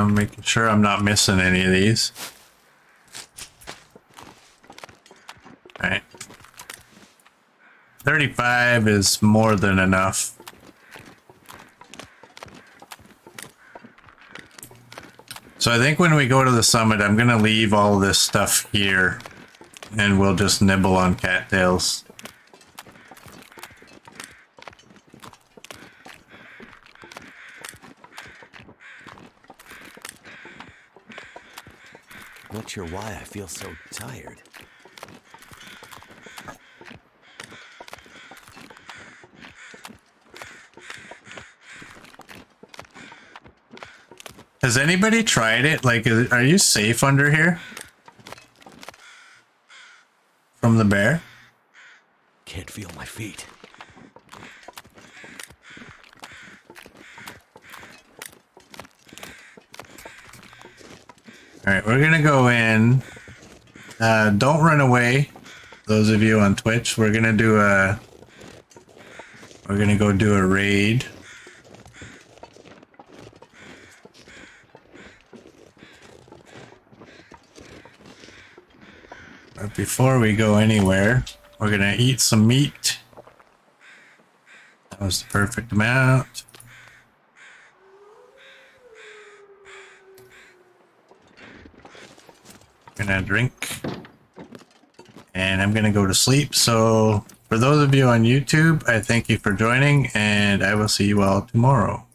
Making sure I'm not missing any of these. All right. 35 is more than enough. So I think when we go to the summit, I'm gonna leave all this stuff here and we'll just nibble on cattails. Not sure why I feel so tired. Has anybody tried it? Like, are you safe under here? From the bear? Can't feel my feet. Alright, we're gonna go in. Don't run away. Those of you on Twitch, we're gonna do a... We're gonna go do a raid. But before we go anywhere, we're gonna eat some meat. That was the perfect amount. Gonna drink. And I'm gonna go to sleep. So for those of you on YouTube, I thank you for joining and I will see you all tomorrow.